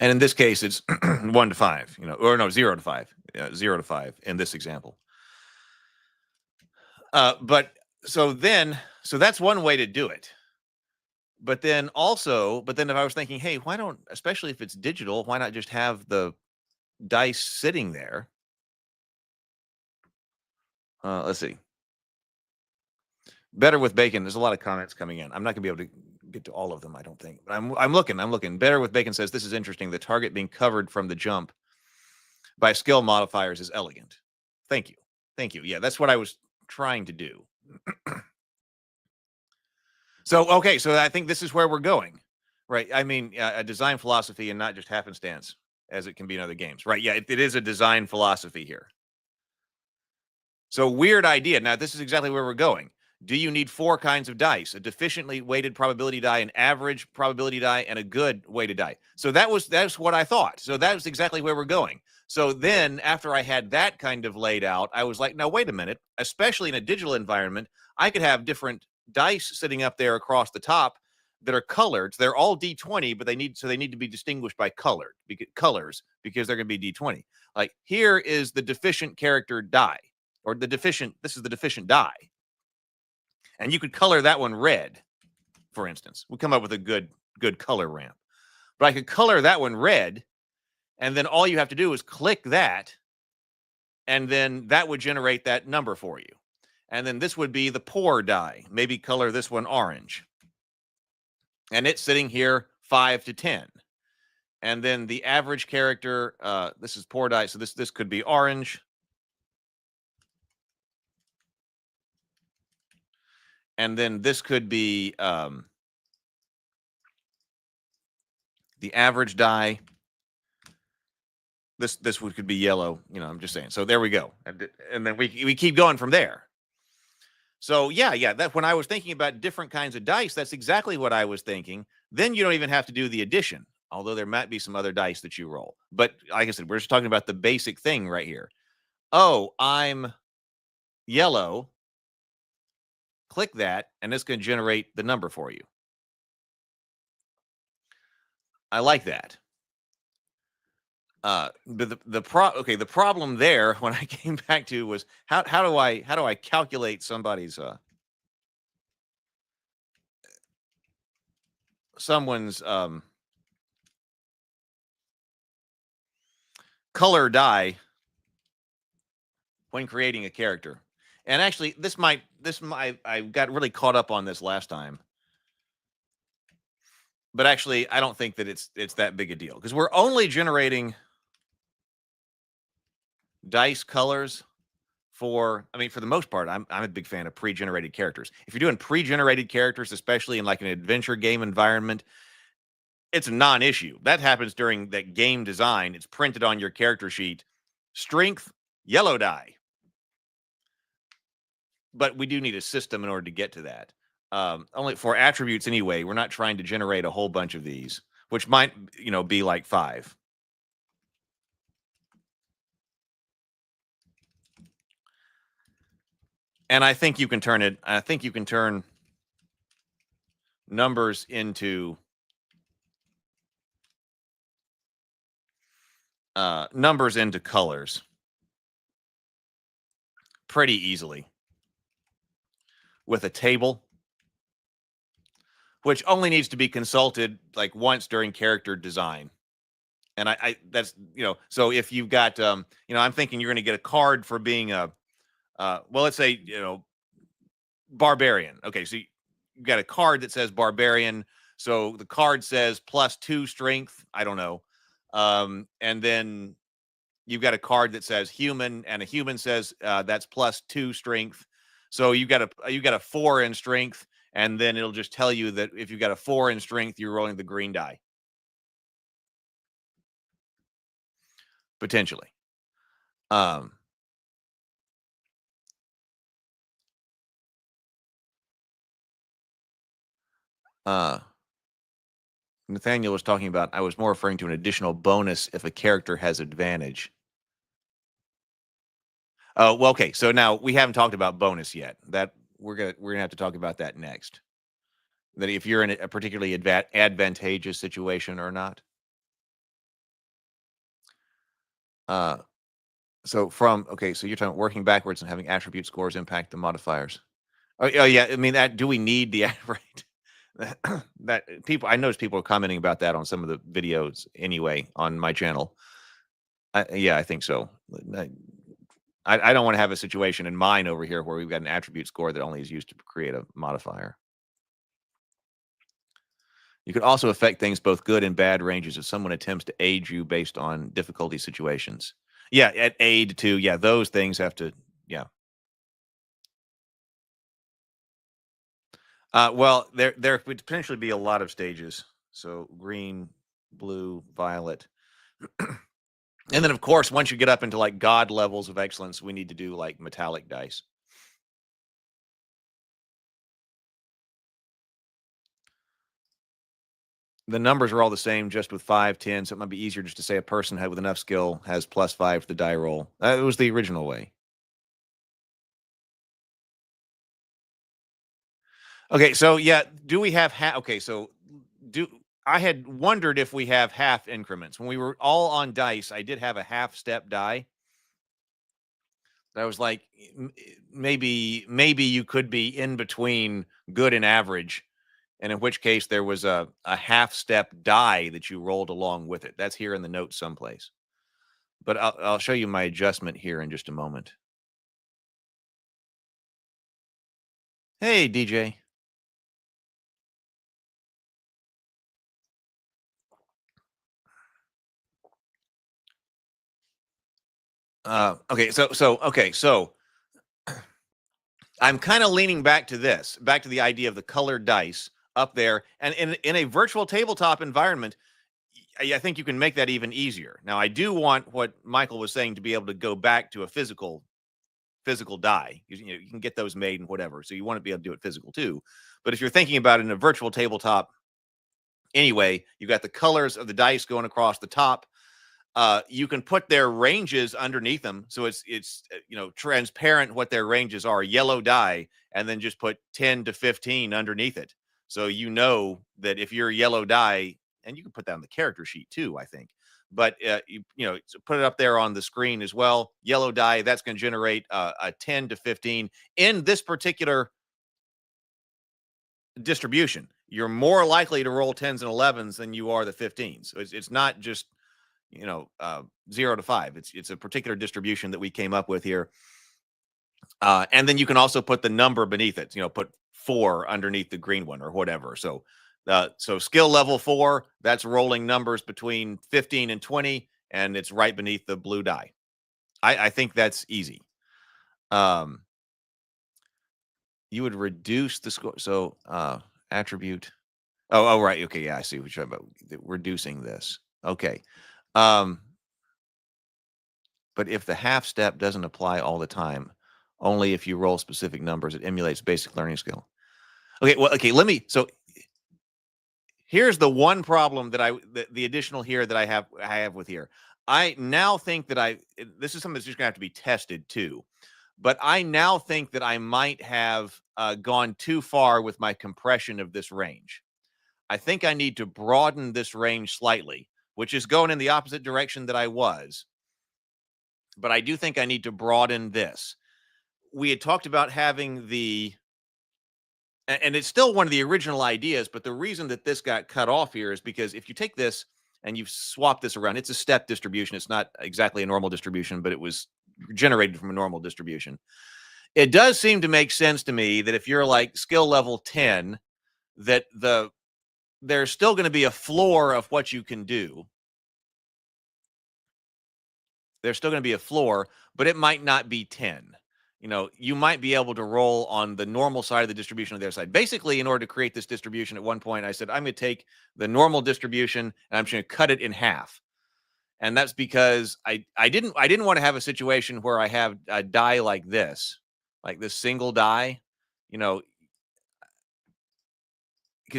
And in this case, it's 1 to 5, or no, 0 to 5, 0 to 5 in this example. But that's one way to do it. But then if I was thinking, hey, why don't, especially if it's digital, why not just have the dice sitting there? Let's see. Better with Bacon. There's a lot of comments coming in. I'm not going to be able to get to all of them, I don't think. But I'm looking. Better with Bacon says, this is interesting. The target being covered from the jump by skill modifiers is elegant. Thank you. Yeah, that's what I was trying to do. So I think this is where we're going, right? I mean, a design philosophy and not just happenstance, as it can be in other games, right? Yeah, it is a design philosophy here. So weird idea. Now, this is exactly where we're going. Do you need 4 kinds of dice? A deficiently weighted probability die, an average probability die, and a good weighted die. So that's what I thought. So that was exactly where we're going. So then after I had that kind of laid out, I was like, now, wait a minute. Especially in a digital environment, I could have different dice sitting up there across the top that are colored. So they're all D20, but they need to be distinguished by colors because they're going to be D20. Like here is the deficient character die, or this is the deficient die. And you could color that one red, for instance. We'll come up with a good color ramp. But I could color that one red, and then all you have to do is click that, and then that would generate that number for you. And then this would be the poor die. Maybe color this one orange. And it's sitting here 5 to 10. And then the average character, this is poor die, so this could be orange. And then this could be the average die. This could be yellow. I'm just saying. So there we go. And then we keep going from there. So yeah. That when I was thinking about different kinds of dice, that's exactly what I was thinking. Then you don't even have to do the addition, although there might be some other dice that you roll. But like I said, we're just talking about the basic thing right here. Oh, I'm yellow. Click that, and it's going to generate the number for you. I like that. But the problem there when I came back to was how do I calculate somebody's someone's color die when creating a character. And actually, I got really caught up on this last time. But actually, I don't think that it's that big a deal because we're only generating dice colors for the most part. I'm a big fan of pre-generated characters. If you're doing pre-generated characters, especially in like an adventure game environment, it's a non-issue. That happens during that game design. It's printed on your character sheet. Strength, yellow die. But we do need a system in order to get to that. Only for attributes anyway. We're not trying to generate a whole bunch of these, which might, be like 5. And I think you can turn numbers into colors pretty easily with a table, which only needs to be consulted like once during character design. And I that's, so if you've got, I'm thinking you're going to get a card for being a, well, let's say, barbarian. Okay. So you've got a card that says barbarian. So the card says +2 strength. I don't know. And then you've got a card that says human, and a human says that's +2 strength. So you got a 4 in strength, and then it'll just tell you that if you've got a 4 in strength, you're rolling the green die. Potentially. Nathaniel was talking about, I was more referring to an additional bonus if a character has advantage. Oh, well, okay. So now we haven't talked about bonus yet. That we're gonna have to talk about that next. That if you're in a particularly advantageous situation or not. So you're talking working backwards and having attribute scores impact the modifiers. Oh yeah. I mean, do we need the right? That I noticed people are commenting about that on some of the videos anyway on my channel. Yeah, I think so. I don't want to have a situation in mine over here where we've got an attribute score that only is used to create a modifier. You could also affect things both good and bad ranges if someone attempts to aid you based on difficulty situations. Yeah, at aid too. Yeah, those things have to, yeah. Well, there could potentially be a lot of stages. So green, blue, violet. And then, of course, once you get up into like God levels of excellence, we need to do like metallic dice. The numbers are all the same, just with 5, 10. So it might be easier just to say a person with enough skill has +5 for the die roll. It was the original way. Okay, so yeah, do we have I had wondered if we have half increments. When we were all on dice, I did have a half step die. I was like, maybe you could be in between good and average, and in which case there was a half step die that you rolled along with it. That's here in the notes someplace. But I'll show you my adjustment here in just a moment. Hey, DJ. Okay, so I'm kind of leaning back to the idea of the colored dice up there, and in a virtual tabletop environment, I think you can make that even easier. Now, I do want what Michael was saying to be able to go back to a physical die. You can get those made and whatever, so you want to be able to do it physical too. But if you're thinking about it in a virtual tabletop, anyway, you've got the colors of the dice going across the top. You can put their ranges underneath them, so it's transparent what their ranges are. Yellow die, and then just put 10 to 15 underneath it, so you know that if you're yellow die, and you can put that on the character sheet too, I think. But put it up there on the screen as well. Yellow die, that's going to generate a 10 to 15 in this particular distribution. You're more likely to roll 10s and 11s than you are the 15s. So it's not just 0 to 5. It's a particular distribution that we came up with here. And then you can also put the number beneath it, put 4 underneath the green one or whatever. So So skill level 4, that's rolling numbers between 15 and 20, and it's right beneath the blue die. I think that's easy. You would reduce the score. So attribute. Oh, right. Okay, yeah, I see what you're talking about. Reducing this. Okay. But if the half step doesn't apply all the time, only if you roll specific numbers, it emulates basic learning skill. Okay, well, okay, so here's the one problem that the additional here that I have with here. I now think that this is something that's just gonna have to be tested too. But I now think that I might have gone too far with my compression of this range. I think I need to broaden this range slightly, which is going in the opposite direction that I was. But I do think I need to broaden this. We had talked about having and it's still one of the original ideas, but the reason that this got cut off here is because if you take this and you swap this around, it's a step distribution. It's not exactly a normal distribution, but it was generated from a normal distribution. It does seem to make sense to me that if you're like skill level 10, that there's still going to be a floor of what you can do. There's still going to be a floor, but it might not be 10. You might be able to roll on the normal side of the distribution on their side. Basically, in order to create this distribution, at one point I said, I'm going to take the normal distribution and I'm just going to cut it in half. And that's because I didn't want to have a situation where I have a die like this single die, because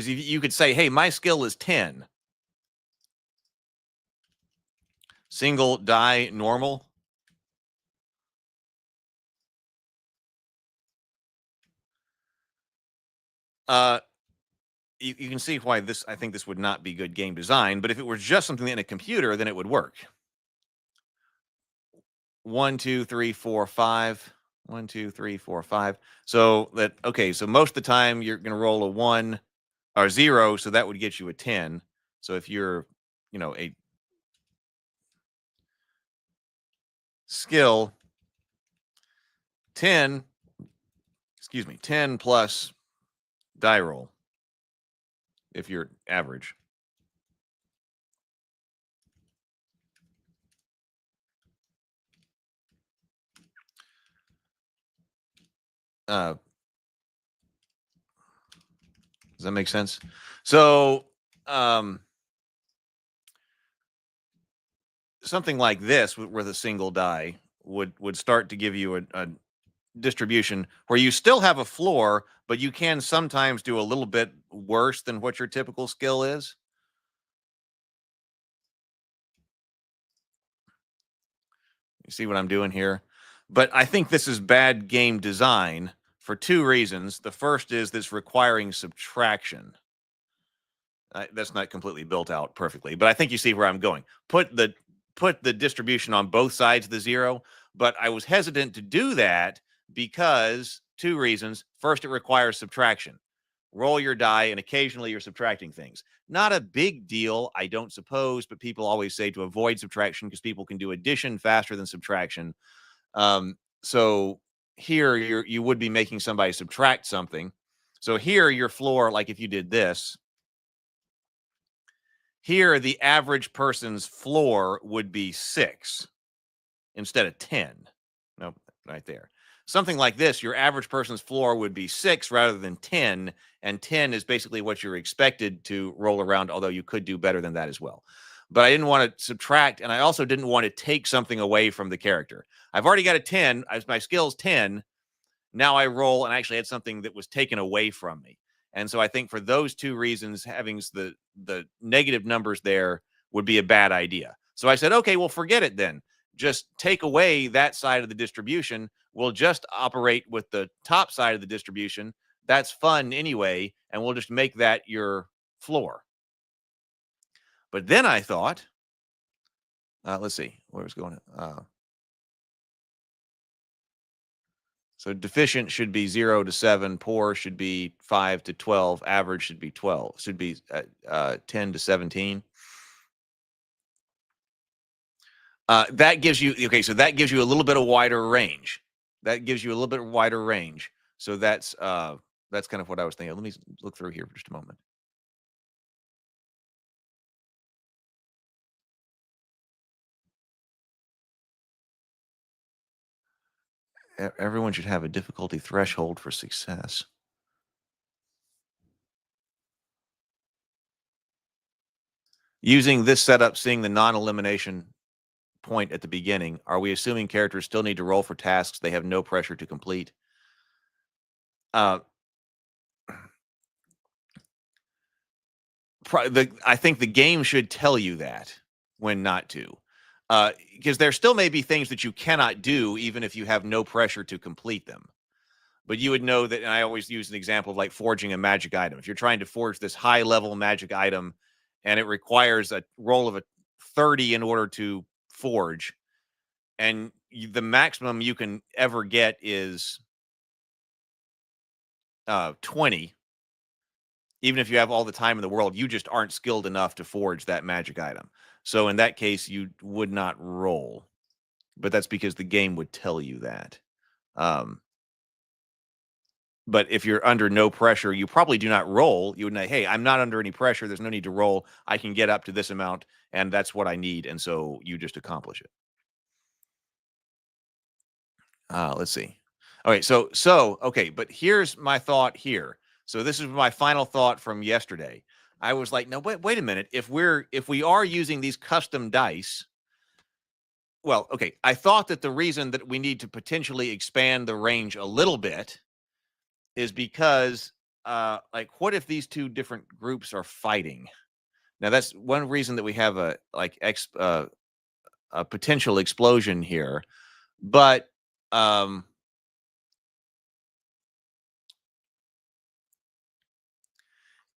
you could say, hey, my skill is 10. Single die normal. You can see why I think this would not be good game design, but if it were just something in a computer, then it would work. 1, 2, 3, 4, 5. 1, 2, 3, 4, 5. So most of the time you're going to roll a 1 or 0, so that would get you a 10. So if you're, a skill 10 plus die roll if you're average. Does that make sense? So something like this with a single die would start to give you a distribution where you still have a floor, but you can sometimes do a little bit worse than what your typical skill is. You see what I'm doing here? But I think this is bad game design for two reasons. The first is this requiring subtraction. That's not completely built out perfectly, but I think you see where I'm going. Put the distribution on both sides of the 0, but I was hesitant to do that because two reasons. First, it requires subtraction. Roll your die, and occasionally you're subtracting things. Not a big deal, I don't suppose, but people always say to avoid subtraction because people can do addition faster than subtraction. So here you would be making somebody subtract something. So here your floor, like if you did this, here the average person's floor would be 6 instead of 10. Nope, right there. Something like this, your average person's floor would be 6 rather than 10, and 10 is basically what you're expected to roll around, although you could do better than that as well. But I didn't want to subtract, and I also didn't want to take something away from the character. I've already got a 10. My skill's 10. Now I roll, and I actually had something that was taken away from me. And so I think for those two reasons, having the negative numbers there would be a bad idea. So I said, okay, well, forget it then. Just take away that side of the distribution. We'll just operate with the top side of the distribution. That's fun anyway, and we'll just make that your floor. But then I thought, let's see, where was going? So deficient should be 0 to 7, poor should be 5 to 12, average should be 12, should be 10 to 17. That gives you, okay, so that gives you a little bit of wider range. That gives you a little bit wider range. So that's kind of what I was thinking. Let me look through here for just a moment. everyone should have a difficulty threshold for success. Using this setup, seeing the non-elimination point at the beginning, are we assuming characters still need to roll for tasks they have no pressure to complete? I think the game should tell you that when not to. Because there still may be things that you cannot do even if you have no pressure to complete them. But you would know that, and I always use an example of like forging a magic item. If you're trying to forge this high-level magic item and it requires a roll of a 30 in order to forge, and the maximum you can ever get is 20, even if you have all the time in the world, you just aren't skilled enough to forge that magic item. So in that case, you would not roll. But that's because the game would tell you that. But if you're under no pressure, you probably do not roll. You would know, hey, I'm not under any pressure. There's no need to roll. I can get up to this amount, and that's what I need. And so you just accomplish it. Let's see. Okay, okay, but here's my thought here. So this is my final thought from yesterday. I was like, no, wait a minute. If we are using these custom dice, well, okay, I thought that the reason that we need to potentially expand the range a little bit is because, like, what if these two different groups are fighting? Now, that's one reason that we have a potential explosion here, but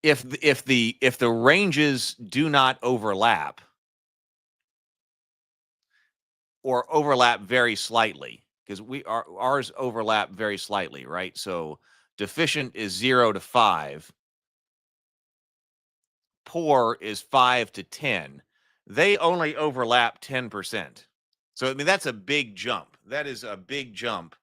if the ranges do not overlap or overlap very slightly, because ours overlap very slightly, right? So deficient is 0 to 5, poor is 5 to 10. They only overlap 10%. So I mean that's a big jump. That is a big jump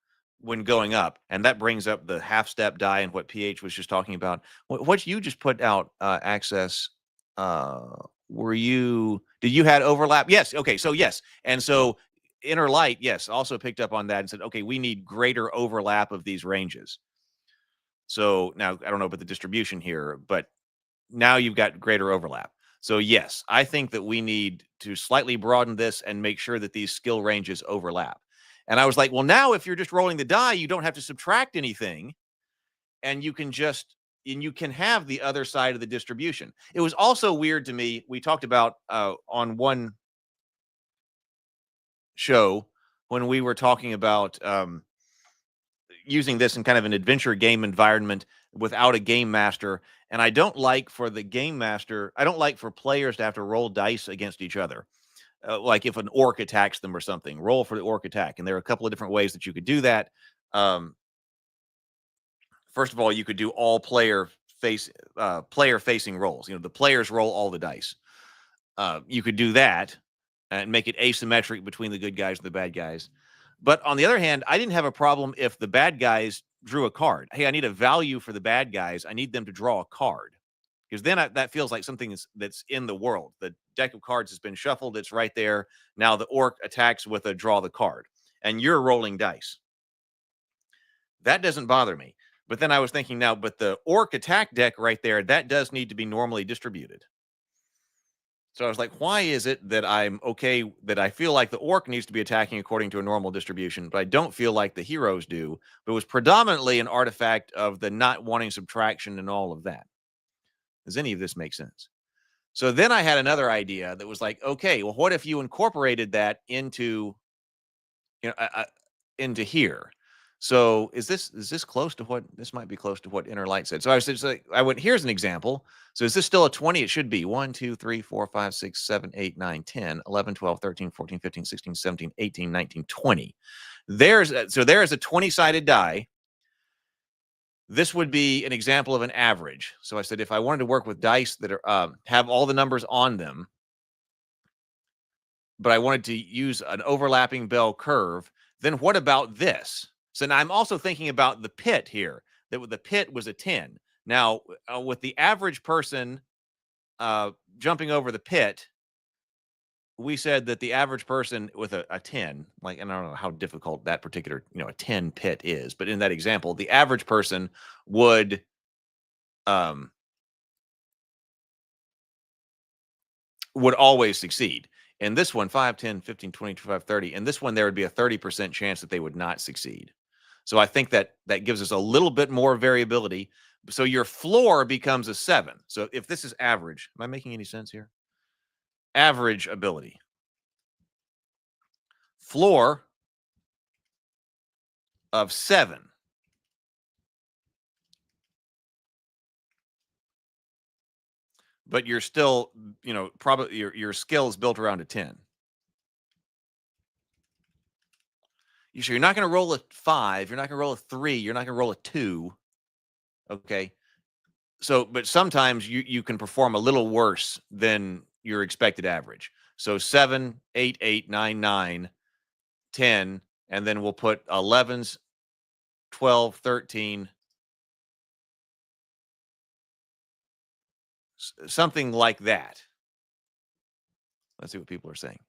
when going up, and that brings up the half-step die and what PH was just talking about. What you just put out, Access, did you had overlap? Yes. Okay. So yes. And so Inner Light, yes, also picked up on that and said, okay, we need greater overlap of these ranges. So now I don't know about the distribution here, but now you've got greater overlap. So yes, I think that we need to slightly broaden this and make sure that these skill ranges overlap. And I was like, well, now if you're just rolling the die, you don't have to subtract anything, and you can have the other side of the distribution. It was also weird to me. We talked about on one show when we were talking about using this in kind of an adventure game environment without a game master. And I don't like for the game master, I don't like for players to have to roll dice against each other. Like if an orc attacks them or something, roll for the orc attack. And there are a couple of different ways that you could do that. First of all, you could do all player facing rolls. You know, the players roll all the dice. You could do that and make it asymmetric between the good guys and the bad guys. But on the other hand, I didn't have a problem if the bad guys drew a card. Hey, I need a value for the bad guys. I need them to draw a card. Because then that feels like something that's in the world. The deck of cards has been shuffled. It's right there. Now the orc attacks with a draw the card. And you're rolling dice. That doesn't bother me. But then I was thinking now, but the orc attack deck right there, that does need to be normally distributed. So I was like, why is it that I'm okay, that I feel like the orc needs to be attacking according to a normal distribution, but I don't feel like the heroes do? But it was predominantly an artifact of the not wanting subtraction and all of that. Does any of this make sense? So then I had another idea that was like, okay, well, what if you incorporated that into, into here? So is this close to what, this might be close to what Inner Light said. So I went, here's an example. So is this still a 20? It should be 1, 2, 3, 4, 5, 6, 7, 8, 9, 10, 11, 12, 13, 14, 15, 16, 17, 18, 19, 20. There is a 20-sided die. This would be an example of an average. So I said, if I wanted to work with dice that are have all the numbers on them, but I wanted to use an overlapping bell curve, then what about this? So now I'm also thinking about the pit here, that the pit was a 10. Now, with the average person jumping over the pit, we said that the average person with a 10, like, and I don't know how difficult that particular, a 10 pit is, but in that example, the average person would always succeed. In this one, 5, 10, 15, 20, 25, 30. In this one, there would be a 30% chance that they would not succeed. So I think that gives us a little bit more variability. So your floor becomes a 7. So if this is average, am I making any sense here? Average ability. Floor of 7. But you're still, probably your skill is built around a 10. You're not going to roll a 5. You're not going to roll a 3. You're not going to roll a 2. Okay. So, but sometimes you can perform a little worse than your expected average. So 7, 8, 8, 9, 9, 10, and then we'll put 11s, 12, 13, something like that. Let's see what people are saying.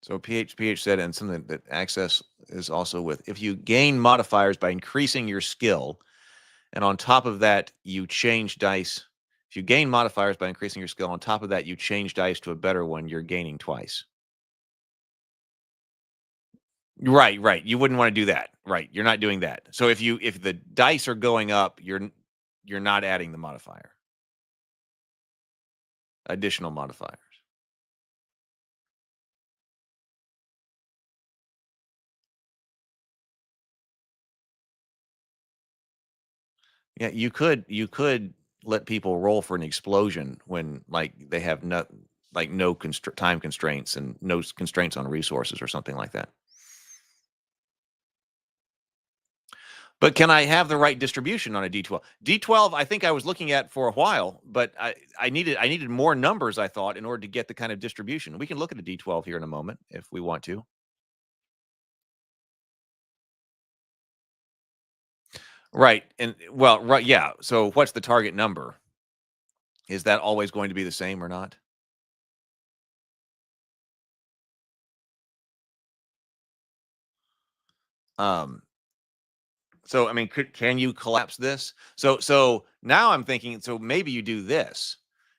So PH said, and something that Access is also with, if you gain modifiers by increasing your skill, and on top of that, you change dice. If you gain modifiers by increasing your skill, on top of that, you change dice to a better one, you're gaining twice. Right. You wouldn't want to do that. Right. You're not doing that. So if the dice are going up, you're not adding the modifier. Additional modifiers. Yeah, you could let people roll for an explosion when like they have no time constraints and no constraints on resources or something like that. But can I have the right distribution on a D12? D12, I think I was looking at for a while, but I needed more numbers, I thought, in order to get the kind of distribution. We can look at a D12 here in a moment if we want to. Right. And well, right, yeah. So what's the target number? Is that always going to be the same or not? So I mean, can you collapse this? So now I'm thinking, so maybe you do this.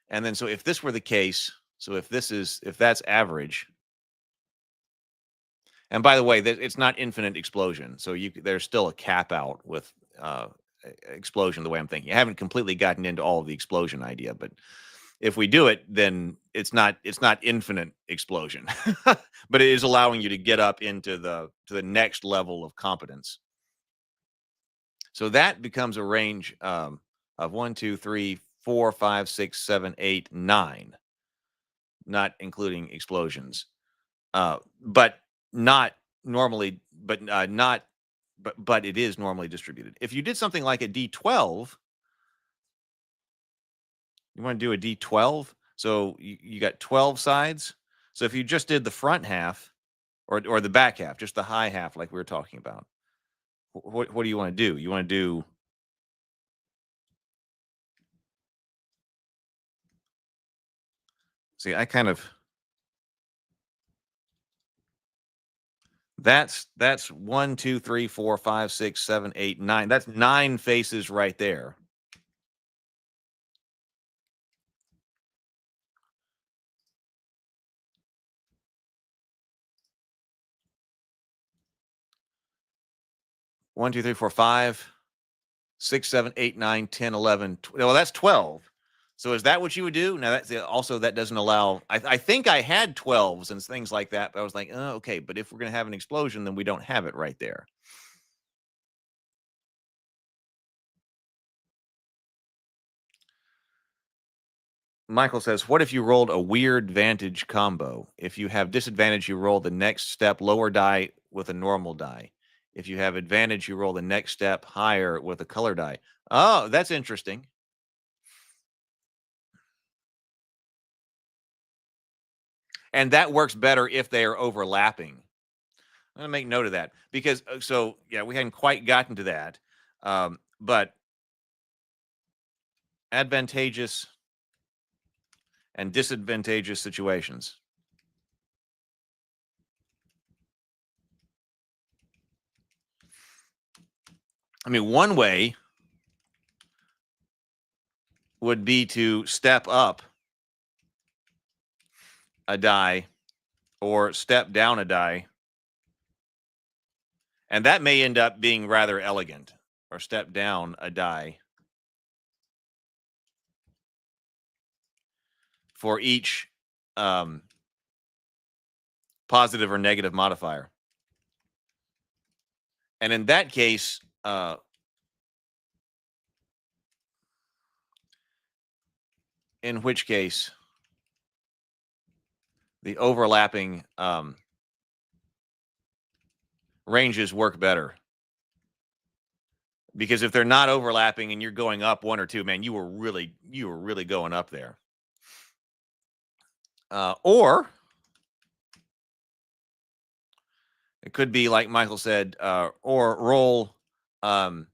And then so if this were the case, so if that's average. And by the way, it's not infinite explosion. So there's still a cap out with explosion the way I'm thinking. I haven't completely gotten into all of the explosion idea, but if we do it, then it's not infinite explosion, but it is allowing you to get up into the next level of competence. So that becomes a range of 1, 2, 3, 4, 5, 6, 7, 8, 9, not including explosions, but not normally, but not, but it is normally distributed. If you did something like a D12, you want to do a D12. So you got 12 sides. So if you just did the front half or the back half, just the high half, like we were talking about, what do you want to do? You want to do see, I kind of that's 1, 2, 3, 4, 5, 6, 7, 8, 9. That's 9 faces right there. One, 2, 3, 4, 5, 6, 7, 8, 9, 10, 11. Well, that's 12. So is that what you would do? Now that's also that doesn't allow. I think I had 12s and things like that, but I was like, oh, okay. But if we're going to have an explosion, then we don't have it right there. Michael says, what if you rolled a weird vantage combo? If you have disadvantage, you roll the next step lower die with a normal die. If you have advantage, you roll the next step higher with a color die. Oh, that's interesting. And that works better if they are overlapping. I'm gonna make note of that because so yeah, we hadn't quite gotten to that, but advantageous and disadvantageous situations. I mean, one way would be to step up a die or step down a die. And that may end up being rather elegant, or step down a die for each positive or negative modifier. And in that case, in which case the overlapping ranges work better. Because if they're not overlapping and you're going up 1 or 2, man, you were really going up there. Or it could be like Michael said, or roll an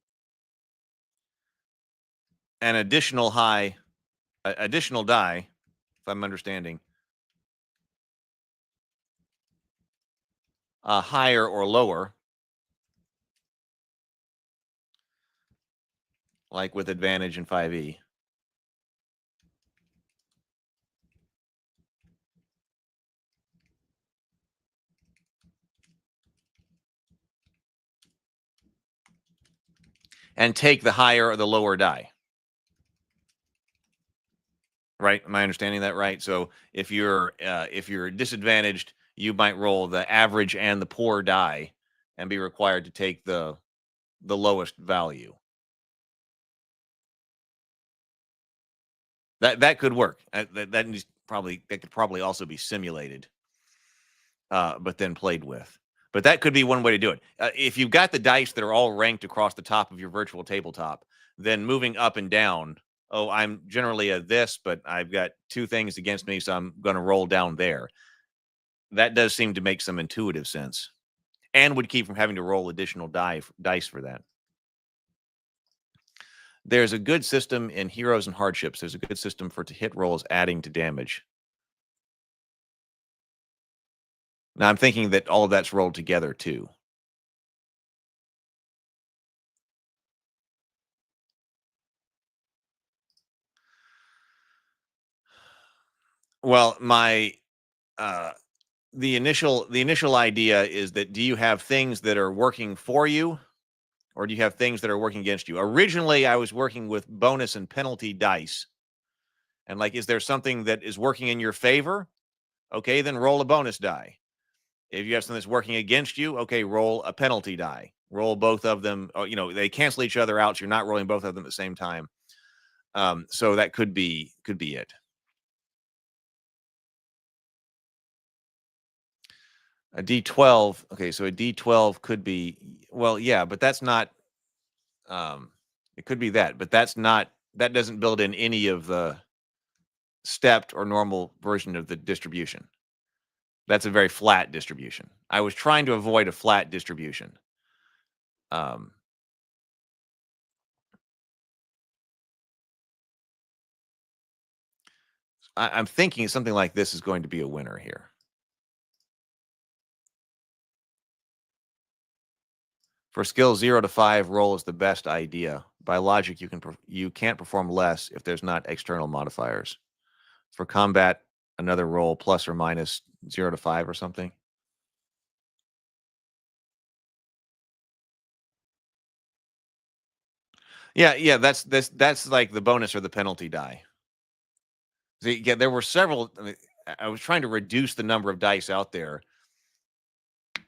additional die, if I'm understanding, higher or lower, like with advantage in 5e. And take the higher or the lower die. Right? Am I understanding that right? So if you're disadvantaged, you might roll the average and the poor die and be required to take the lowest value. That could work. That could probably also be simulated, but then played with. But that could be one way to do it. If you've got the dice that are all ranked across the top of your virtual tabletop, then moving up and down. Oh, I'm generally a this, but I've got 2 things against me, so I'm going to roll down there. That does seem to make some intuitive sense, and would keep from having to roll additional dice for that. There's a good system in Heroes and Hardships. There's a good system for hit rolls adding to damage. Now, I'm thinking that all of that's rolled together, too. Well, my the initial idea is that do you have things that are working for you, or do you have things that are working against you? Originally, I was working with bonus and penalty dice. And like, is there something that is working in your favor? Okay, then roll a bonus die. If you have something that's working against you, okay, roll a penalty die. Roll both of them. Or, they cancel each other out. So you're not rolling both of them at the same time. So that could be it. A D12. Okay, so a D12 could be, well, yeah, but that's not, it could be that, but that doesn't build in any of the stepped or normal version of the distribution. That's a very flat distribution. I was trying to avoid a flat distribution. I'm thinking something like this is going to be a winner here. For skill 0 to 5, roll is the best idea. By logic, you can't perform less if there's not external modifiers. For combat, another roll plus or minus 0 to 5 or something. Yeah, that's like the bonus or the penalty die. See, yeah, there were several. I was trying to reduce the number of dice out there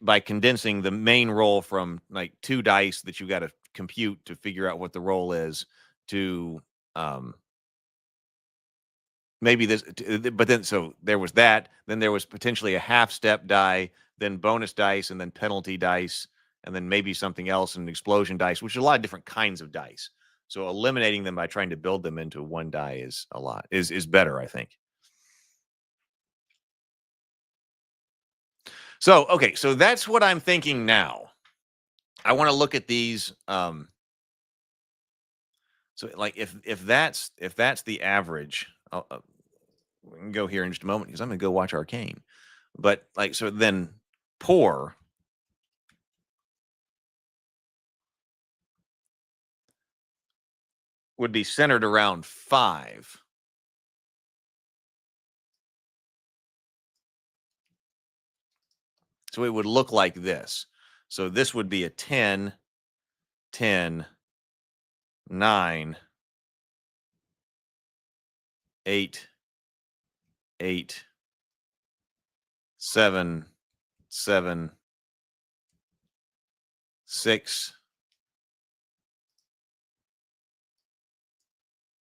by condensing the main roll from like 2 dice that you got to compute to figure out what the roll is to maybe this, but then so there was that. Then there was potentially a half step die, then bonus dice, and then penalty dice, and then maybe something else, an explosion dice, which is a lot of different kinds of dice. So eliminating them by trying to build them into 1 die is better, I think. So, okay, so that's what I'm thinking now. I want to look at these. So, like, if that's the average, we can go here in just a moment because I'm going to go watch Arcane. But like, so then poor would be centered around 5. So it would look like this. So this would be a 10, 10, 9, 8, 8, 7, 7, 6,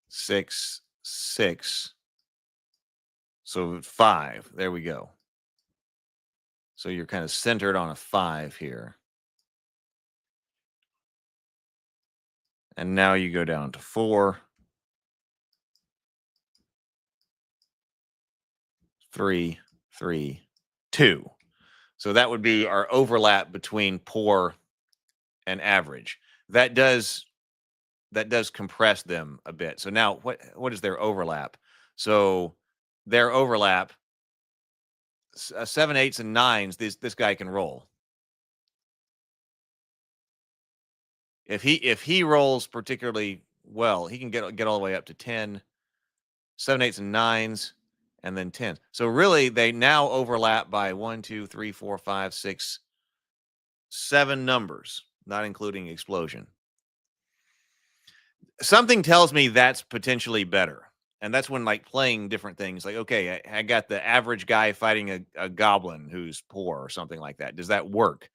6, 6. So 5. There we go. So you're kind of centered on a 5 here. And now you go down to 4, 3, 3, 2. So that would be our overlap between poor and average. That does compress them a bit. So now what is their overlap? So their overlap, 7, 8s, and 9s, this guy can roll. If he rolls particularly well, he can get all the way up to 10, 7, 8s, and 9s, and then 10. So really, they now overlap by 1, 2, 3, 4, 5, 6, 7 numbers, not including explosion. Something tells me that's potentially better. And that's when, like, playing different things, like, okay, I got the average guy fighting a goblin who's poor or something like that. Does that work?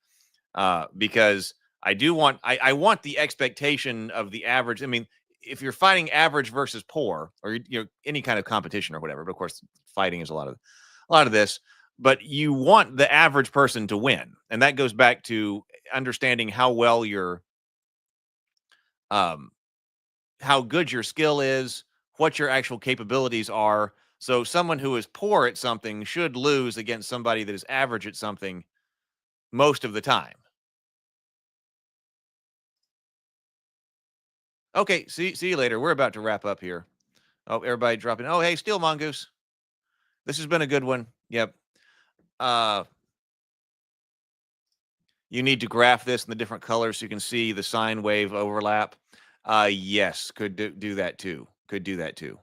Because I do want, I want the expectation of the average. I mean, if you're fighting average versus poor, or you're any kind of competition or whatever, but of course, fighting is a lot of this. But you want the average person to win, and that goes back to understanding how well how good your skill is, what your actual capabilities are. So someone who is poor at something should lose against somebody that is average at something most of the time. Okay, see you later. We're about to wrap up here. Oh, everybody dropping. Oh, hey, Steel Mongoose. This has been a good one. Yep. You need to graph this in the different colors so you can see the sine wave overlap. Yes, could do that too. Could do that too.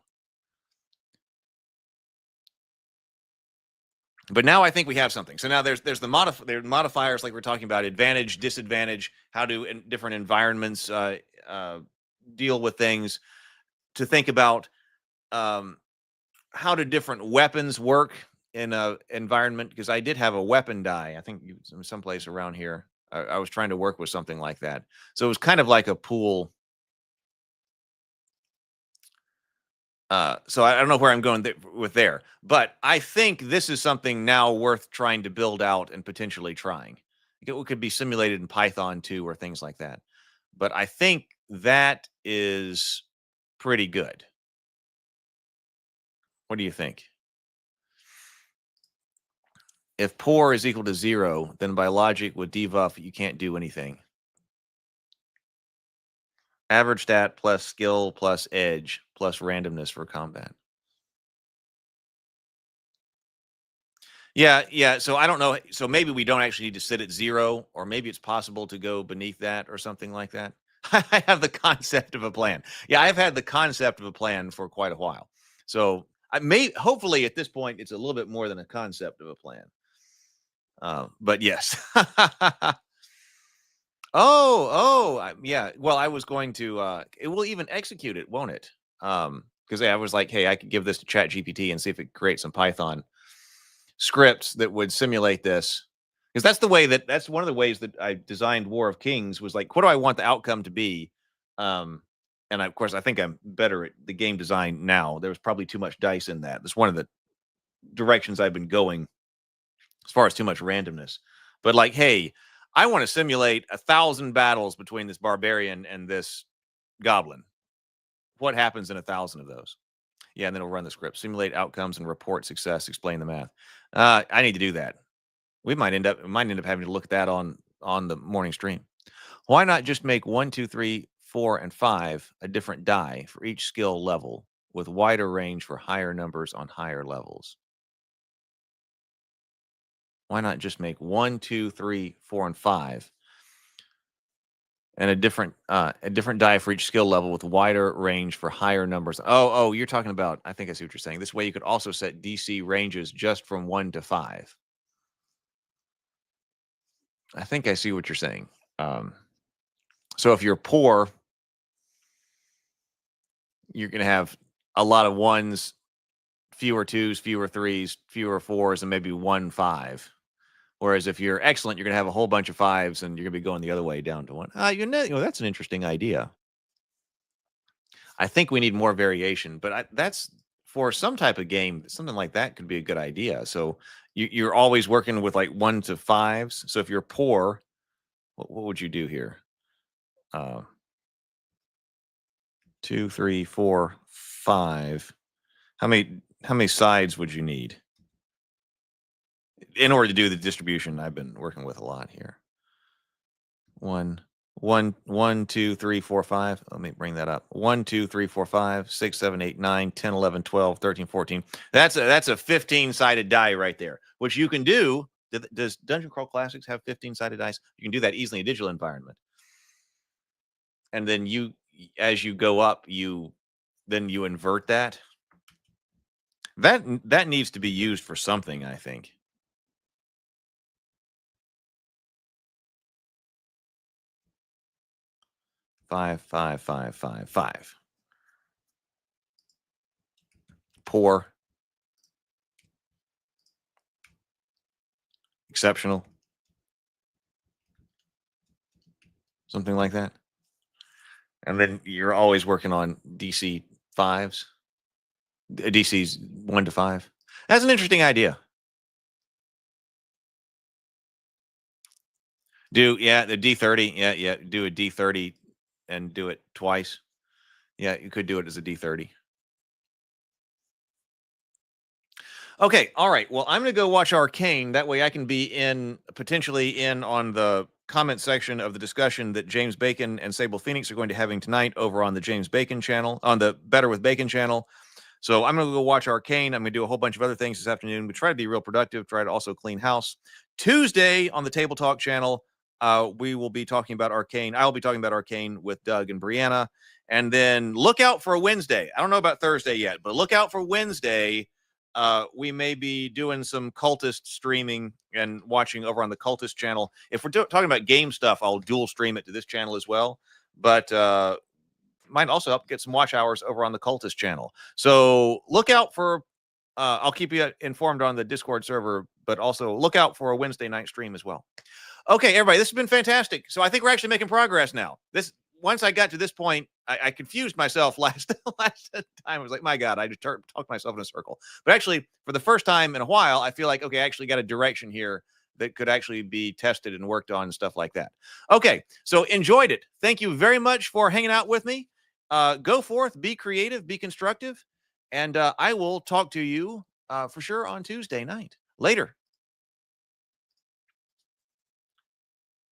But now I think we have something. So now there's the modifiers, like we're talking about, advantage, disadvantage, how do different environments deal with things, to think about how do different weapons work in a environment, because I did have a weapon die. I think someplace around here. I was trying to work with something like that. So it was kind of like a pool. So I don't know where I'm going with there, but I think this is something now worth trying to build out and potentially trying. It could be simulated in Python too, or things like that. But I think that is pretty good. What do you think? If poor is equal to 0, then by logic with debuff, you can't do anything. Average stat plus skill plus edge plus randomness for combat. Yeah. So I don't know. So maybe we don't actually need to sit at 0, or maybe it's possible to go beneath that or something like that. I have the concept of a plan. Yeah, I've had the concept of a plan for quite a while. So hopefully at this point, it's a little bit more than a concept of a plan. But yes. Yeah. Well, I was going to, it will even execute it, won't it? Because I was like, hey, I could give this to ChatGPT and see if it creates some Python scripts that would simulate this. Because that's one of the ways that I designed War of Kings, was like, what do I want the outcome to be? And of course, I think I'm better at the game design now. There was probably too much dice in that. That's one of the directions I've been going, as far as too much randomness. But like, hey, I want to simulate 1,000 battles between this barbarian and this goblin. What happens in 1,000 of those? Yeah, and then it'll run the script. Simulate outcomes and report success. Explain the math. I need to do that. We might end up having to look at that on the morning stream. Why not just make 1, 2, 3, 4, and 5 a different die for each skill level with wider range for higher numbers on higher levels? Why not just make 1, 2, 3, 4, and 5 and a different die for each skill level with wider range for higher numbers? Oh, you're talking about, I think I see what you're saying. This way you could also set DC ranges just from 1 to 5. I think I see what you're saying. So if you're poor, you're going to have a lot of 1s, fewer 2s, fewer 3s, fewer 4s, and maybe 1 5. Whereas if you're excellent, you're going to have a whole bunch of 5s, and you're going to be going the other way down to 1. That's an interesting idea. I think we need more variation, but that's for some type of game. Something like that could be a good idea. So you're always working with like 1 to 5s. So if you're poor, what would you do here? 2, 3, 4, 5. How many sides would you need in order to do the distribution I've been working with a lot here? 1, 2, 3, 4, 5. Let me bring that up. 1, 2, 3, 4, 5, 6, 7, 8, 9, 10, 11, 12, 13, 14. That's a 15-sided die right there, which you can do. Does Dungeon Crawl Classics have 15-sided dice? You can do that easily in a digital environment. And then as you go up, you invert that. That needs to be used for something, I think. Five. Poor. Exceptional. Something like that. And then you're always working on DC 5s. DC's 1 to 5. That's an interesting idea. The D30. Yeah. Do a D30 and do it twice. Yeah, you could do it as a D30. Okay, all right. Well, I'm going to go watch Arcane. That way I can be potentially in on the comment section of the discussion that James Bacon and Sable Phoenix are going to having tonight over on the James Bacon channel, on the Better with Bacon channel. So I'm going to go watch Arcane. I'm going to do a whole bunch of other things this afternoon. We try to be real productive, try to also clean house. Tuesday on the Table Talk channel, we will be talking about Arcane. I'll be talking about Arcane with Doug and Brianna. And then look out for Wednesday. I don't know about Thursday yet, but look out for Wednesday. We may be doing some cultist streaming and watching over on the cultist channel. If we're talking about game stuff, I'll dual stream it to this channel as well. But might also help get some watch hours over on the cultist channel. So look out for, I'll keep you informed on the Discord server, but also look out for a Wednesday night stream as well. Okay, everybody, this has been fantastic. So I think we're actually making progress now. Once I got to this point, I confused myself last time. I was like, my God, I just talked myself in a circle. But actually, for the first time in a while, I feel like, okay, I actually got a direction here that could actually be tested and worked on and stuff like that. Okay, so enjoyed it. Thank you very much for hanging out with me. Go forth, be creative, be constructive, and I will talk to you for sure on Tuesday night. Later.